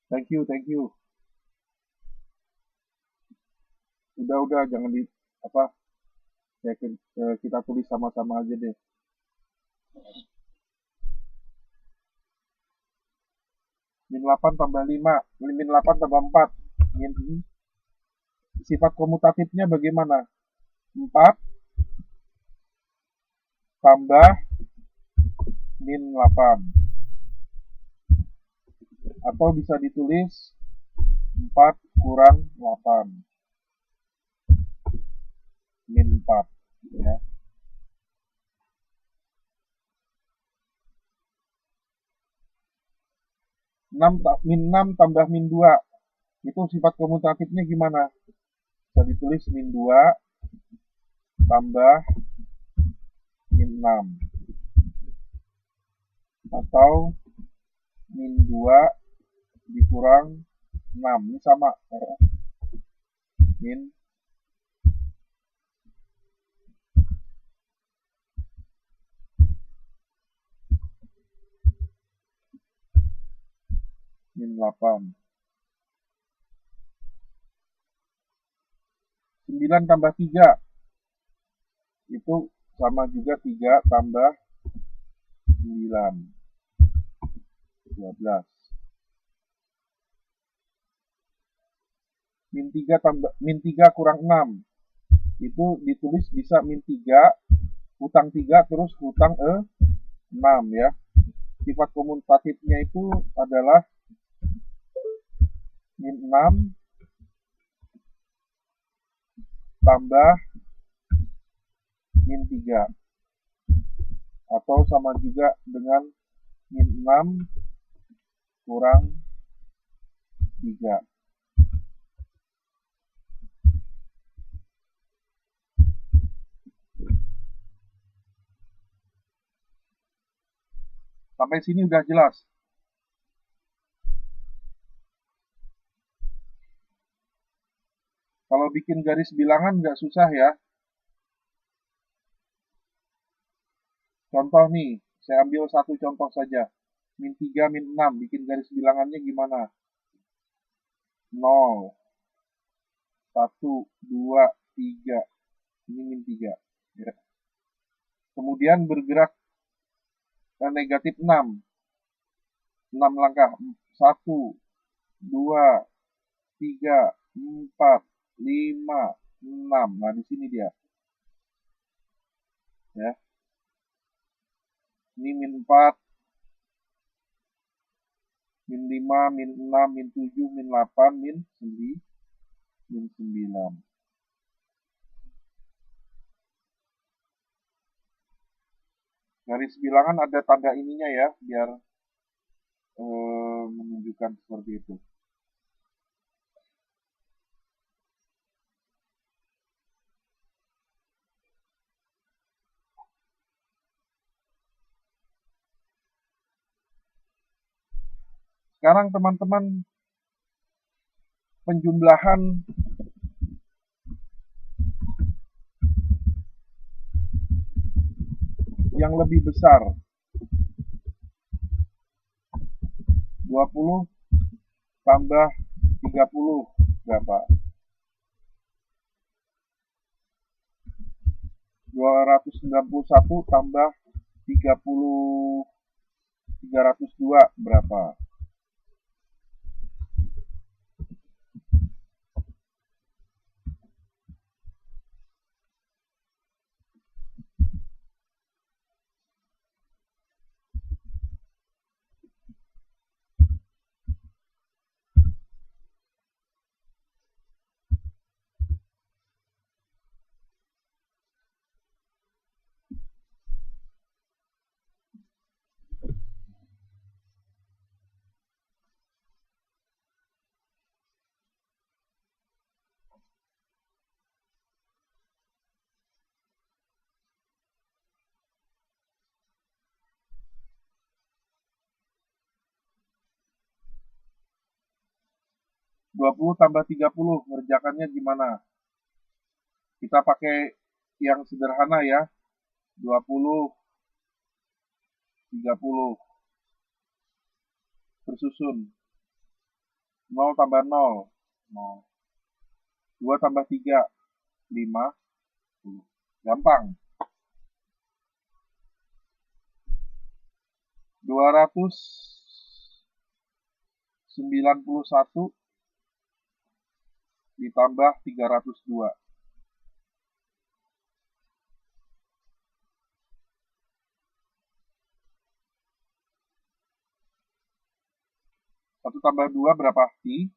Thank you, thank you. Udah, jangan di apa? Kita tulis sama-sama aja deh. Min 8 tambah 5, min 8 tambah 4. Sifat komutatifnya bagaimana? 4 tambah min 8. Atau bisa ditulis 4 kurang 8. Min 4. Ya. Min 6 tambah min 2. Itu sifat komutatifnya gimana? Bisa ditulis min 2 tambah min 6. Atau min 2 dikurang 6. Ini sama. Min min 8. 9 tambah 3. Itu sama juga 3 tambah 9. 12. Min 3 kurang 6. Itu ditulis bisa min 3, hutang 3 terus hutang 6 ya. Sifat komutatifnya itu adalah min 6 tambah min 3. Atau sama juga dengan min 6 kurang 3. Sampai sini udah jelas. Kalau bikin garis bilangan nggak susah ya. Contoh nih, saya ambil satu contoh saja. Min 3, min 6, bikin garis bilangannya gimana? 0, 1, 2, 3. Ini min 3. Ya. Kemudian bergerak ke negatif 6. 6 langkah. 1, 2, 3, 4, 5, 6. Nah, di sini dia. Ya. Ini min 4, min 5, min 6, min 7, min 8, min 9. Garis bilangan ada tanda ininya ya, biar menunjukkan seperti itu. Sekarang teman-teman, penjumlahan yang lebih besar. 20 tambah 30 berapa? 291 tambah 30, 302 berapa? Dua puluh tambah 30, ngerjakannya gimana? Kita pakai yang sederhana ya. 20, 30 bersusun. 0 tambah 0, 0. 2 tambah 3, 5. Gampang. 291 ditambah 302. 1 tambah 2 berapa? 3.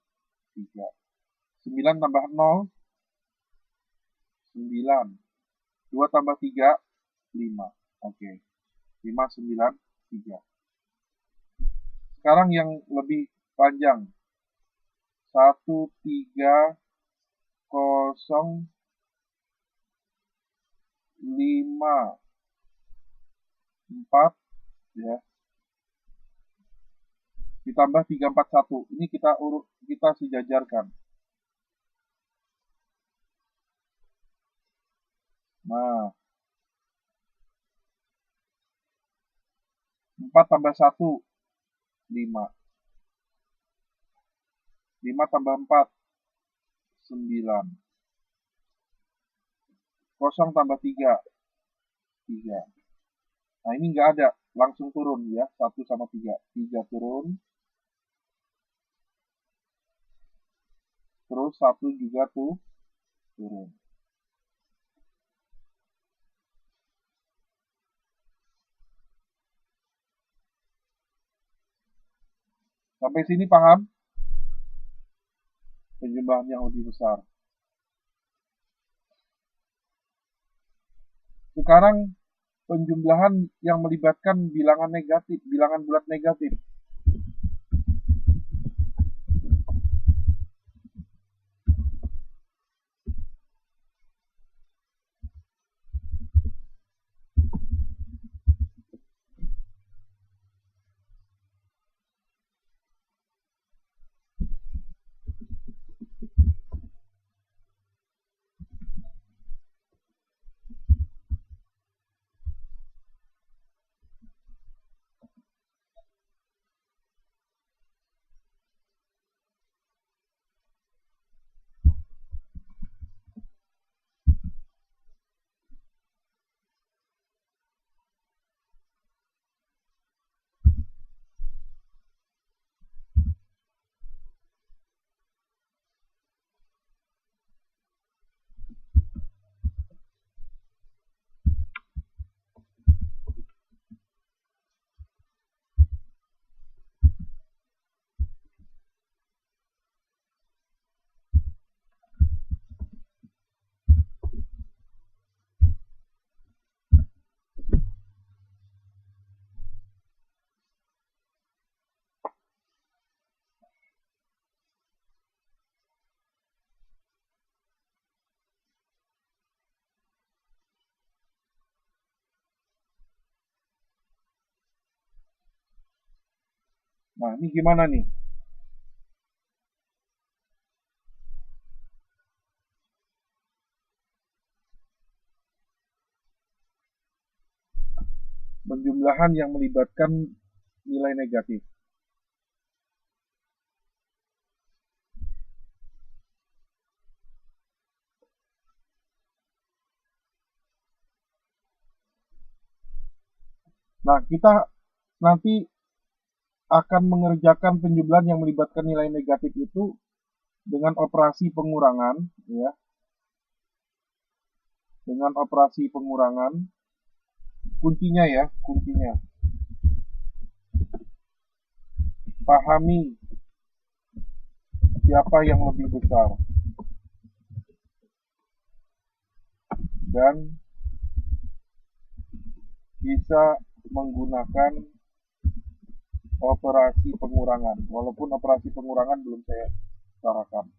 9 tambah 0, 9. 2 tambah 3, 5. Oke. 5, 9, 3. Sekarang yang lebih panjang. 1, 3, 0, 5, 4, ya. Ditambah 3, 4, 1. Ini kita sejajarkan. Nah, 4 tambah 1, 5. 5 tambah 4, 9. 0 tambah 3, 3. Nah, ini nggak ada. Langsung turun ya. 1 sama 3. 3 turun. Terus 1 juga turun. Sampai sini paham? Penjumlahan yang lebih besar. Sekarang penjumlahan yang melibatkan bilangan negatif, bilangan bulat negatif. Nah, ini gimana nih? Penjumlahan yang melibatkan nilai negatif. Nah, kita nanti akan mengerjakan penjumlahan yang melibatkan nilai negatif itu dengan operasi pengurangan, ya. Dengan operasi pengurangan, kuncinya ya, kuncinya. Pahami siapa yang lebih besar dan bisa menggunakan operasi pengurangan, walaupun operasi pengurangan belum saya utarakan.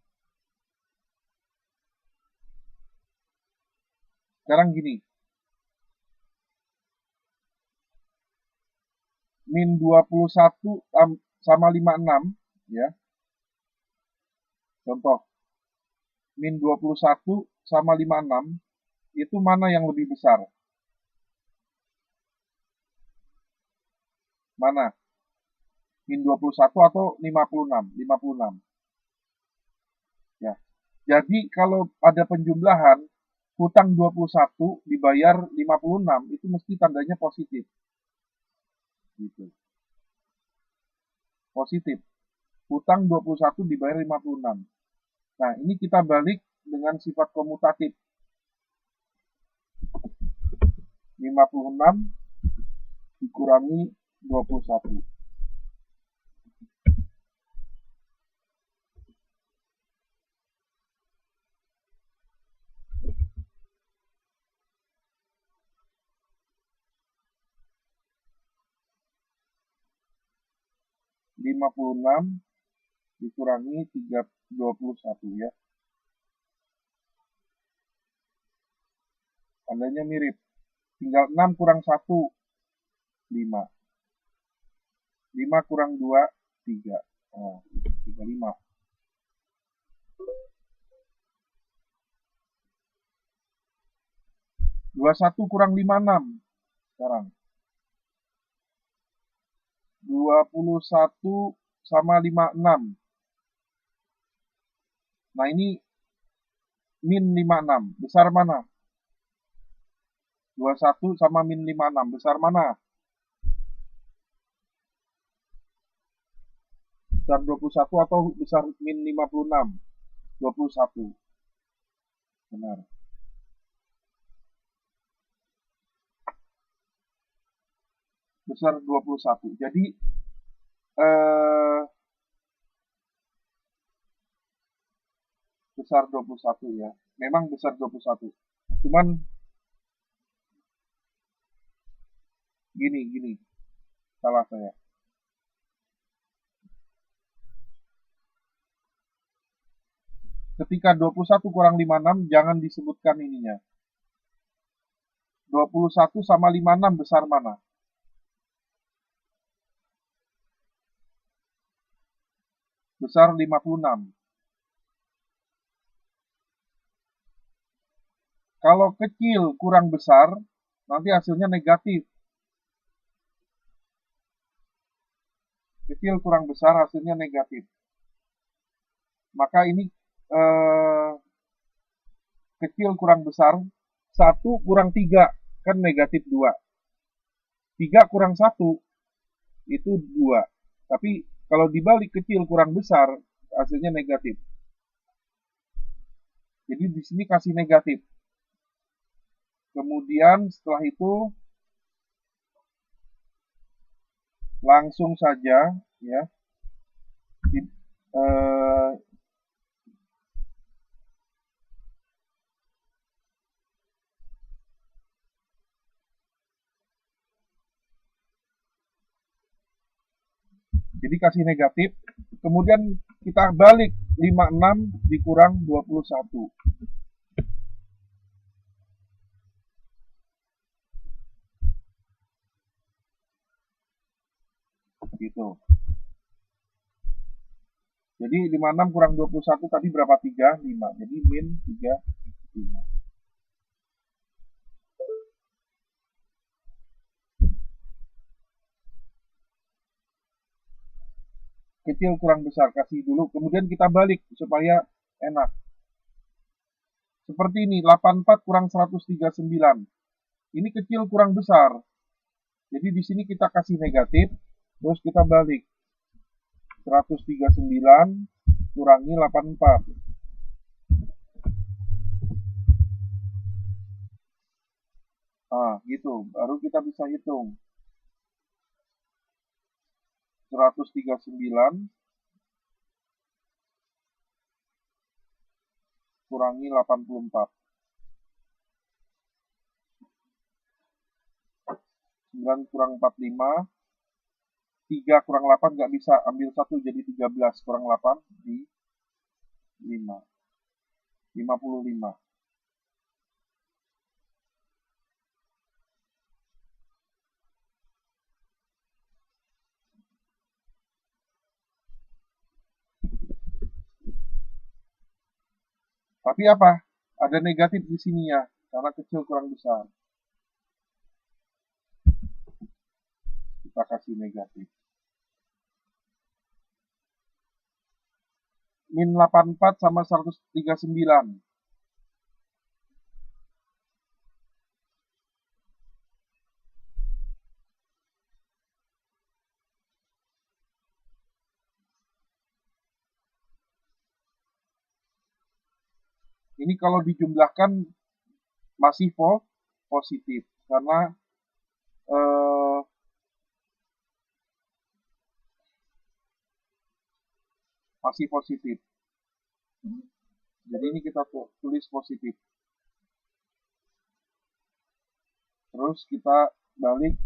Sekarang gini, min 21 sama 56, ya. Contoh, min 21 sama 56, itu mana yang lebih besar? Mana? Min 21 atau 56? 56. Ya. Jadi kalau ada penjumlahan, hutang 21 dibayar 56, itu mesti tandanya positif. Gitu. Positif. Hutang 21 dibayar 56. Nah, ini kita balik dengan sifat komutatif. 56 dikurangi 21. Lima puluh enam dikurangi 21 ya. Tandanya mirip. Tinggal 6 kurang 1, 5. 5 kurang 2, 3. Nah, 35. 21 kurang 56 sekarang. 21 sama 56. Nah, ini min 56. Besar mana? 21 sama min 56. Besar mana? Besar 21 atau besar min 56? 21. Benar. Besar 21. Jadi besar 21 ya. Memang besar 21. Cuman gini. Salah saya. Ketika 21 kurang 56 jangan disebutkan ininya. 21 sama 56 besar mana? Besar 56. Kalau kecil kurang besar, nanti hasilnya negatif. Kecil kurang besar hasilnya negatif. Maka ini kecil kurang besar, 1 kurang 3 kan negatif 2. 3 kurang 1 itu 2. Tapi kalau dibalik kecil kurang besar hasilnya negatif. Jadi di sini kasih negatif. Kemudian setelah itu langsung saja ya jadi kasih negatif, kemudian kita balik 56 dikurang 21. Gitu. Jadi 56 kurang 21 tadi berapa? 35. Jadi min 35. Kecil kurang besar, kasih dulu. Kemudian kita balik supaya enak. Seperti ini, 84 kurang 139. Ini kecil kurang besar. Jadi di sini kita kasih negatif, terus kita balik. 139 kurangi 84. Nah, gitu. Baru kita bisa hitung. 139 kurangi 84. 9 kurang 45. 3 kurang 8 nggak bisa. Ambil 1 jadi 13 kurang 8 di 5. 55. Tapi apa? Ada negatif di sini ya, karena kecil kurang besar. Kita kasih negatif. Min 84 sama 139. Ini kalau dijumlahkan masih positif, karena masih positif. Jadi ini kita tulis positif. Terus kita balik.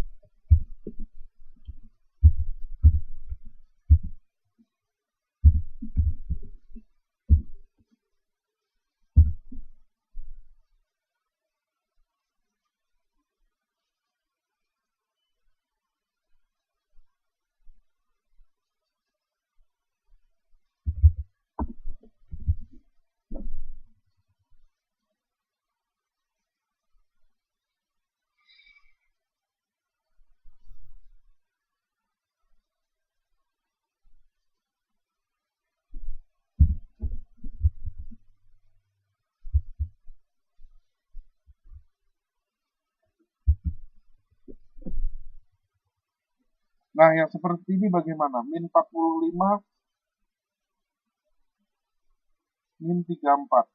Nah, yang seperti ini bagaimana? Min 45, min 34.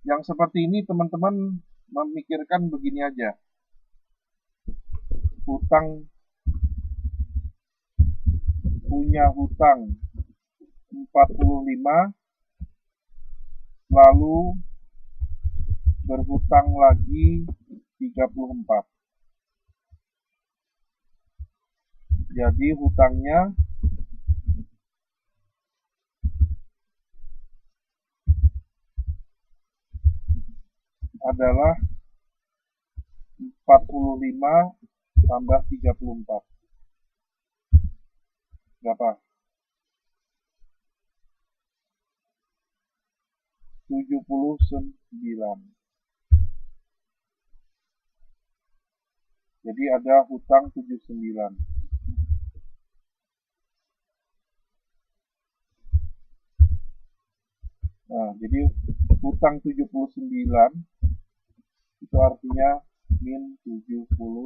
Yang seperti ini teman-teman memikirkan begini aja. Punya hutang 45, lalu berhutang lagi 34. Jadi hutangnya adalah 45 tambah 34. Berapa? 79. Jadi ada hutang 79. Nah, jadi hutang 79 itu artinya min 79.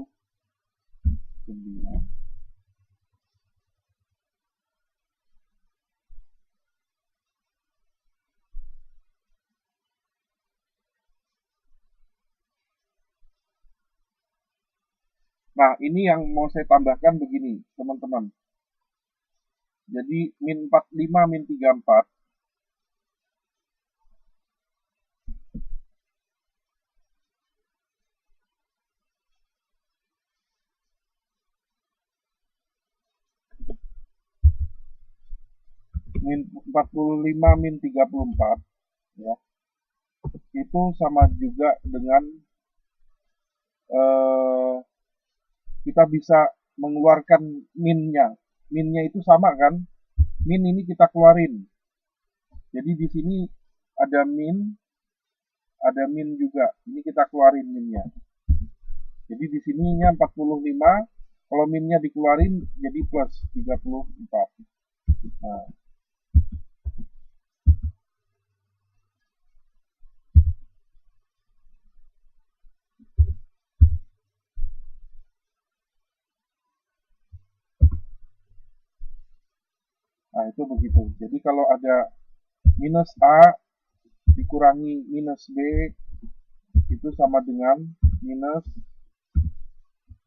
Nah, ini yang mau saya tambahkan begini, teman-teman. Jadi min 45 min 34 min 45 min 34 ya. itu sama juga dengan kita bisa mengeluarkan min-nya. Min-nya itu sama kan? Min ini kita keluarin. Jadi di sini ada min juga. Ini kita keluarin min-nya. Jadi di sininya 45, kalau min-nya dikeluarin jadi plus 34. Nah, itu begitu. Jadi kalau ada minus A dikurangi minus B itu sama dengan minus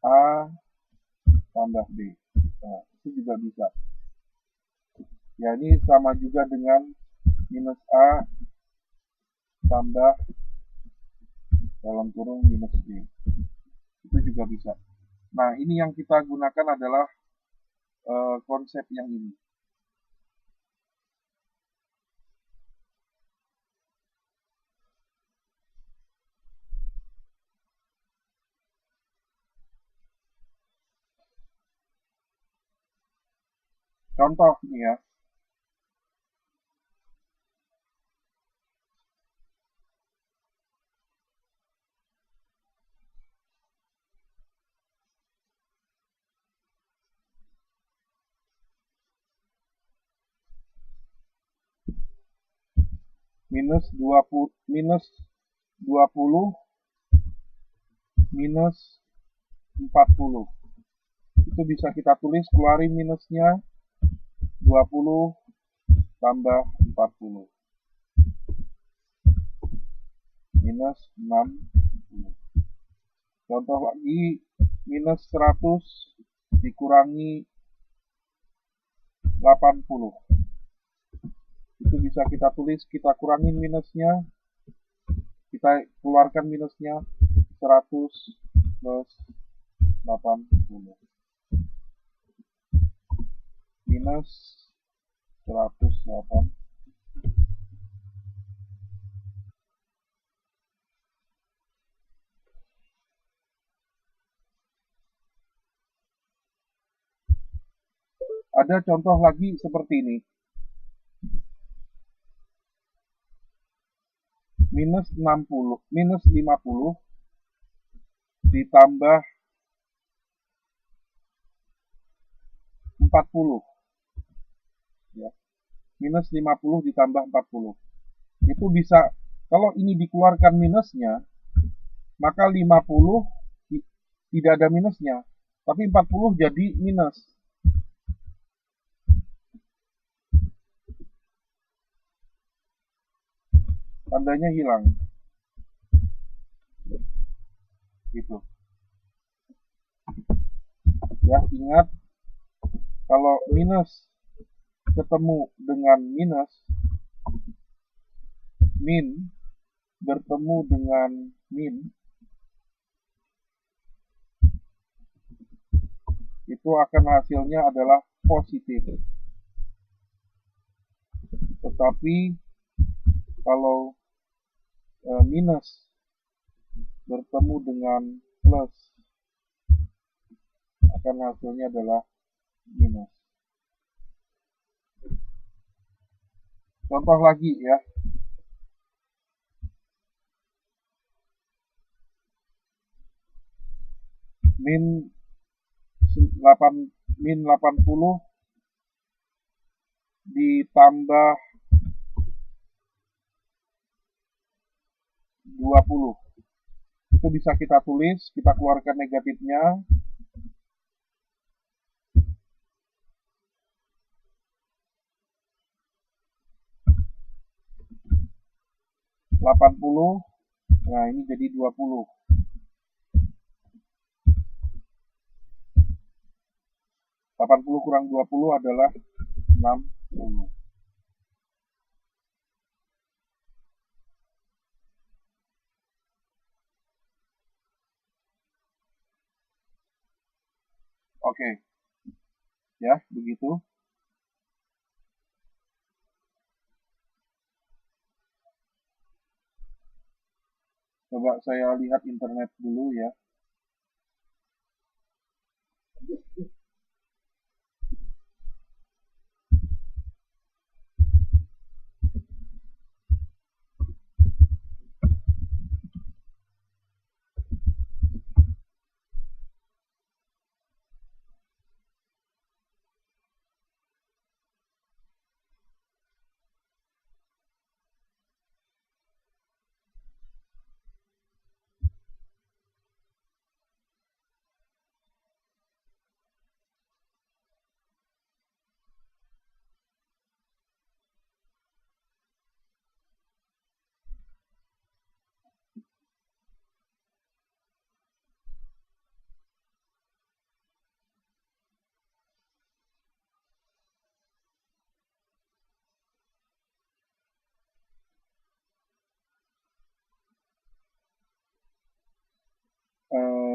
A tambah B. Nah, itu juga bisa. Ya, ini sama juga dengan minus A tambah dalam kurung minus B. Itu juga bisa. Nah, ini yang kita gunakan adalah konsep yang ini. Contoh nih ya. Minus 20 minus 40 itu bisa kita tulis, keluarin minusnya 20 tambah 40 minus 60. Contoh lagi, minus 100 dikurangi 80 itu bisa kita tulis, kita kurangin minusnya, kita keluarkan minusnya 100 plus 80 minus 108. Ada contoh lagi seperti ini. Minus 50 ditambah 40. Ya. Minus 50 ditambah 40. Itu bisa, kalau ini dikeluarkan minusnya, maka 50 tidak ada minusnya, tapi 40 jadi minus. Tandanya hilang. Gitu. Ya, ingat, kalau minus ketemu dengan minus, min bertemu dengan min, itu akan hasilnya adalah positif. Tetapi kalau minus bertemu dengan plus, akan hasilnya adalah minus. Contoh lagi ya. Min 80 ditambah 20. Itu bisa kita tulis, kita keluarkan negatifnya. 80. Nah, ini jadi 20. 80 kurang 20 adalah 60. Oke. Ya, begitu. Coba saya lihat internet dulu ya.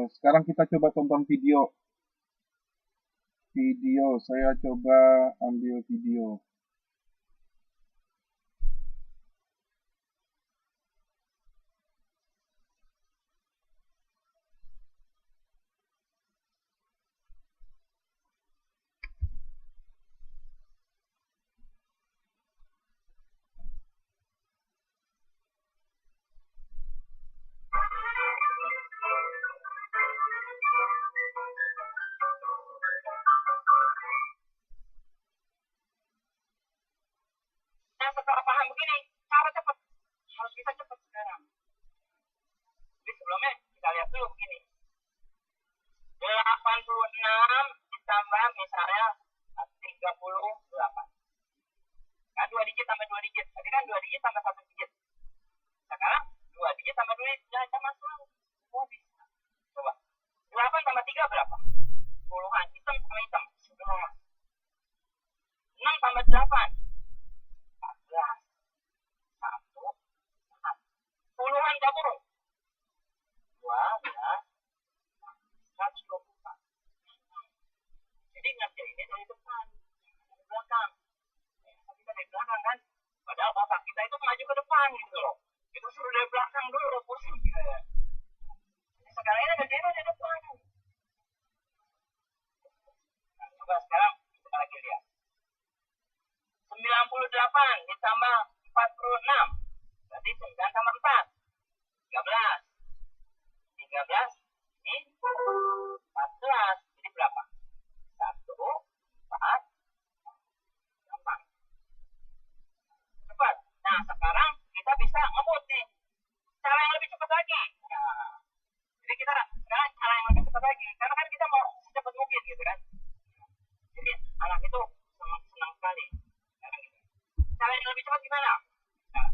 Sekarang kita coba tonton video. Saya coba ambil video. Nah, setelah paham begini, cara cepat. Harus bisa cepat sekarang. Jadi sebelumnya kita lihat dulu begini. 86 ditambah misalnya 38. Kan 2 digit tambah 2 digit. Tadi kan 2 digit tambah 1 digit. Sekarang 2 digit tambah 2 digit. Jangan sama selalu. Oh, bisa. Coba. 8 tambah 3 berapa? Puluhan. Hitam sama hitam. 11. 6 tambah 8. 14. 1. 4. Puluhan gabung. 12. 124. Jadi ngerjainnya dari depan, dari belakang. Kita dari belakang kan, padahal otak kita itu maju ke depan gitu loh. Kita suruh dari belakang dulu, pusing gitu ya. Sekarang ini ngerjainnya dari depan. Nah, coba sekarang kita lagi lihat. 98 ditambah 46. Berarti 9 tambah 4. 13. 13 ini 14. Jadi berapa? 1, 4, 8. Cepat. Nah, sekarang kita bisa ngebut nih. Cara yang lebih cepat lagi. Nah, jadi kita sekarang cara yang lebih cepat lagi. Karena kan kita mau secepat mungkin gitu kan. Jadi anak itu senang sekali. Cara yang lebih cepat gimana? Nah,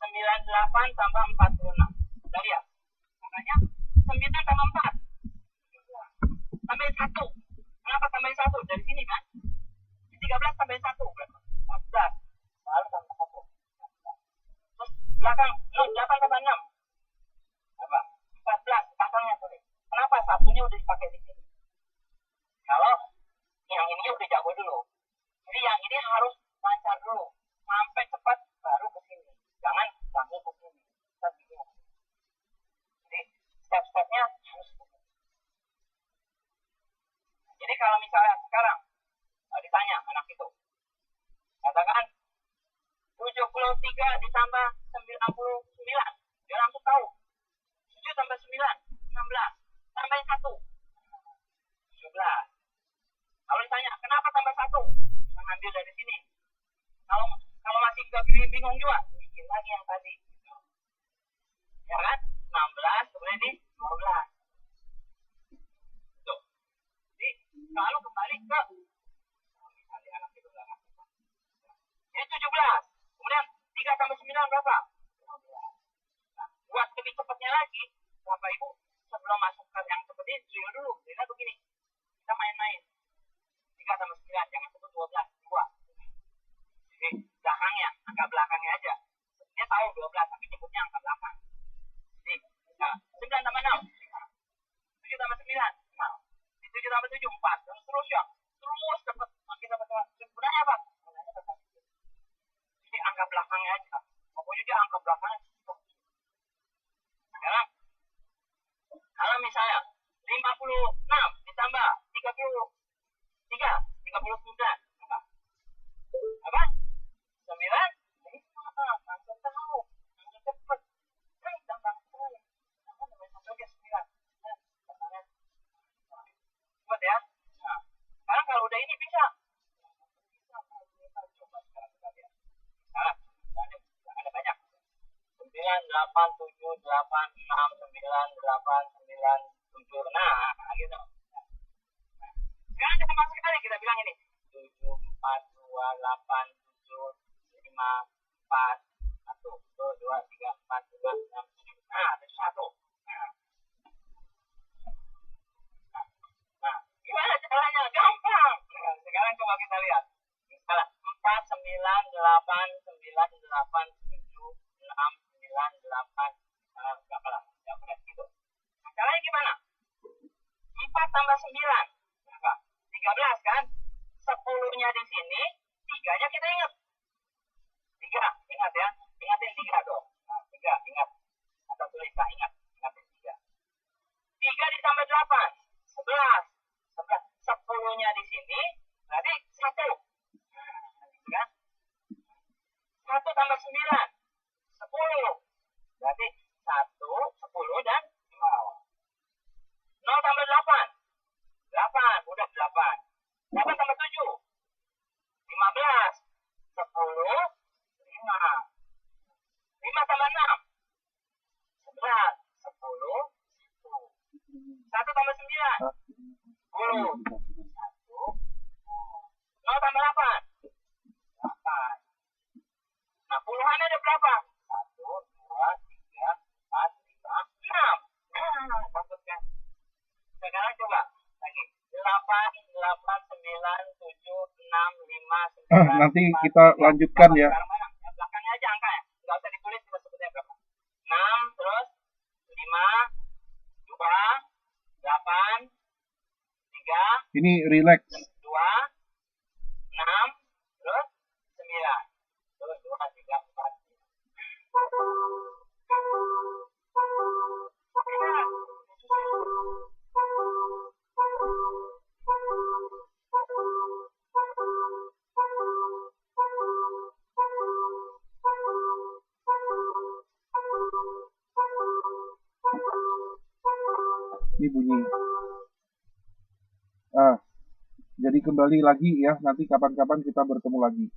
98 tambah 46. Udah lihat? Makanya 9 tambah 4. Tambahin 1. Kenapa tambahin 1? Dari sini kan? 13 tambahin 1 berapa? 14. Lalu tambah 1. Terus belakang 8 tambah 6. Apa? 14. Belakangnya tulis. Kenapa satunya udah dipakai di sini? Kalau yang ini udah jago dulu. Jadi yang ini harus lancar dulu. Sampai cepat baru ke sini. Jangan langsung ke sini. Kita bingung. Jadi step-stepnya harus ke sini. Jadi kalau misalnya sekarang ditanya anak itu, katakan 73 ditambah 99. Dia langsung tahu. 7 tambah 9, 16. Tambahin 1. 17. Kalau ditanya, kenapa tambah 1? Mengambil dari sini. Kalau masih bingung juga, bikin lagi yang tadi. Ya kan? 16, kemudian ini 12. Tuh. Jadi, kalau kembali ke misalnya anak itu nggak ngerti. Ini 17. Kemudian 3 tambah 9 berapa? 15. Nah, buat lebih cepatnya lagi, Bapak Ibu, sebelum masuk ke yang seperti ini, drill dulu. Drillnya begini. Kita main-main. 3 tambah 9, jangan sebut 12, 2. Jadi, belakangnya, angka belakangnya aja. Dia tahu 12, tapi nyebutnya angka belakang. Jadi, 9 tambah 6, 7 tambah 9, 5. 7 tambah 7, 4. Dan seterusnya. Terus dapat makin dapat. Sebenarnya apa? Sebenarnya dapat. Jadi angka belakangnya aja. Pokoknya dia angka belakangnya. Sekarang 7, 8, 6, 9, 8, 9, 7. Nah, gitu. Sekarang kita masuk kali, kita bilang ini 7, 4, 2, 8, 7, 5, 4, 1, 2, 3, 4, 5, 6, 7. Nah, itu 1. Nah, gimana caranya? Gampang. Nah, sekarang coba kita lihat. Misalnya 4, 9, 8, 9, 8, 7, 6, 9, 8. Berapa lah? Gitu. Nah, caranya gimana? 4 tambah 9. Berapa? 13 kan? 10-nya di sini, 3-nya kita ingat. 3, ingat ya. Ingatin 3 dong. Nah, 3, ingat. Atau tulis, nah, ingatin 3. 3 ditambah 8, 11. 10-nya di sini, berarti 1. Kan? 1 tambah 9, 10. Berarti 1, 10, dan 0. 0 tambah 8, 8, udah 8. 8 tambah 7, 15. 10, 5. 5 tambah 6, 11. 10, 1 tambah 9, 10. 0 tambah 8, 8. Nah, puluhannya ada berapa? 1, 2, 3, 4, 5, 6. Bagus kan? Sekarang coba lagi. 8, 8, 9, 7, 6, 5, 9. Nanti kita lanjutkan ya. Sekarang mana? Ya, belakangnya aja angkanya. Nggak usah ditulis, kita sebutnya berapa. 6, terus 5, 2, 8, 3. Ini relax. 2, 6, terus 9. Terus 2, 3, 4. Ini bunyi. Jadi kembali lagi ya, nanti kapan-kapan kita bertemu lagi.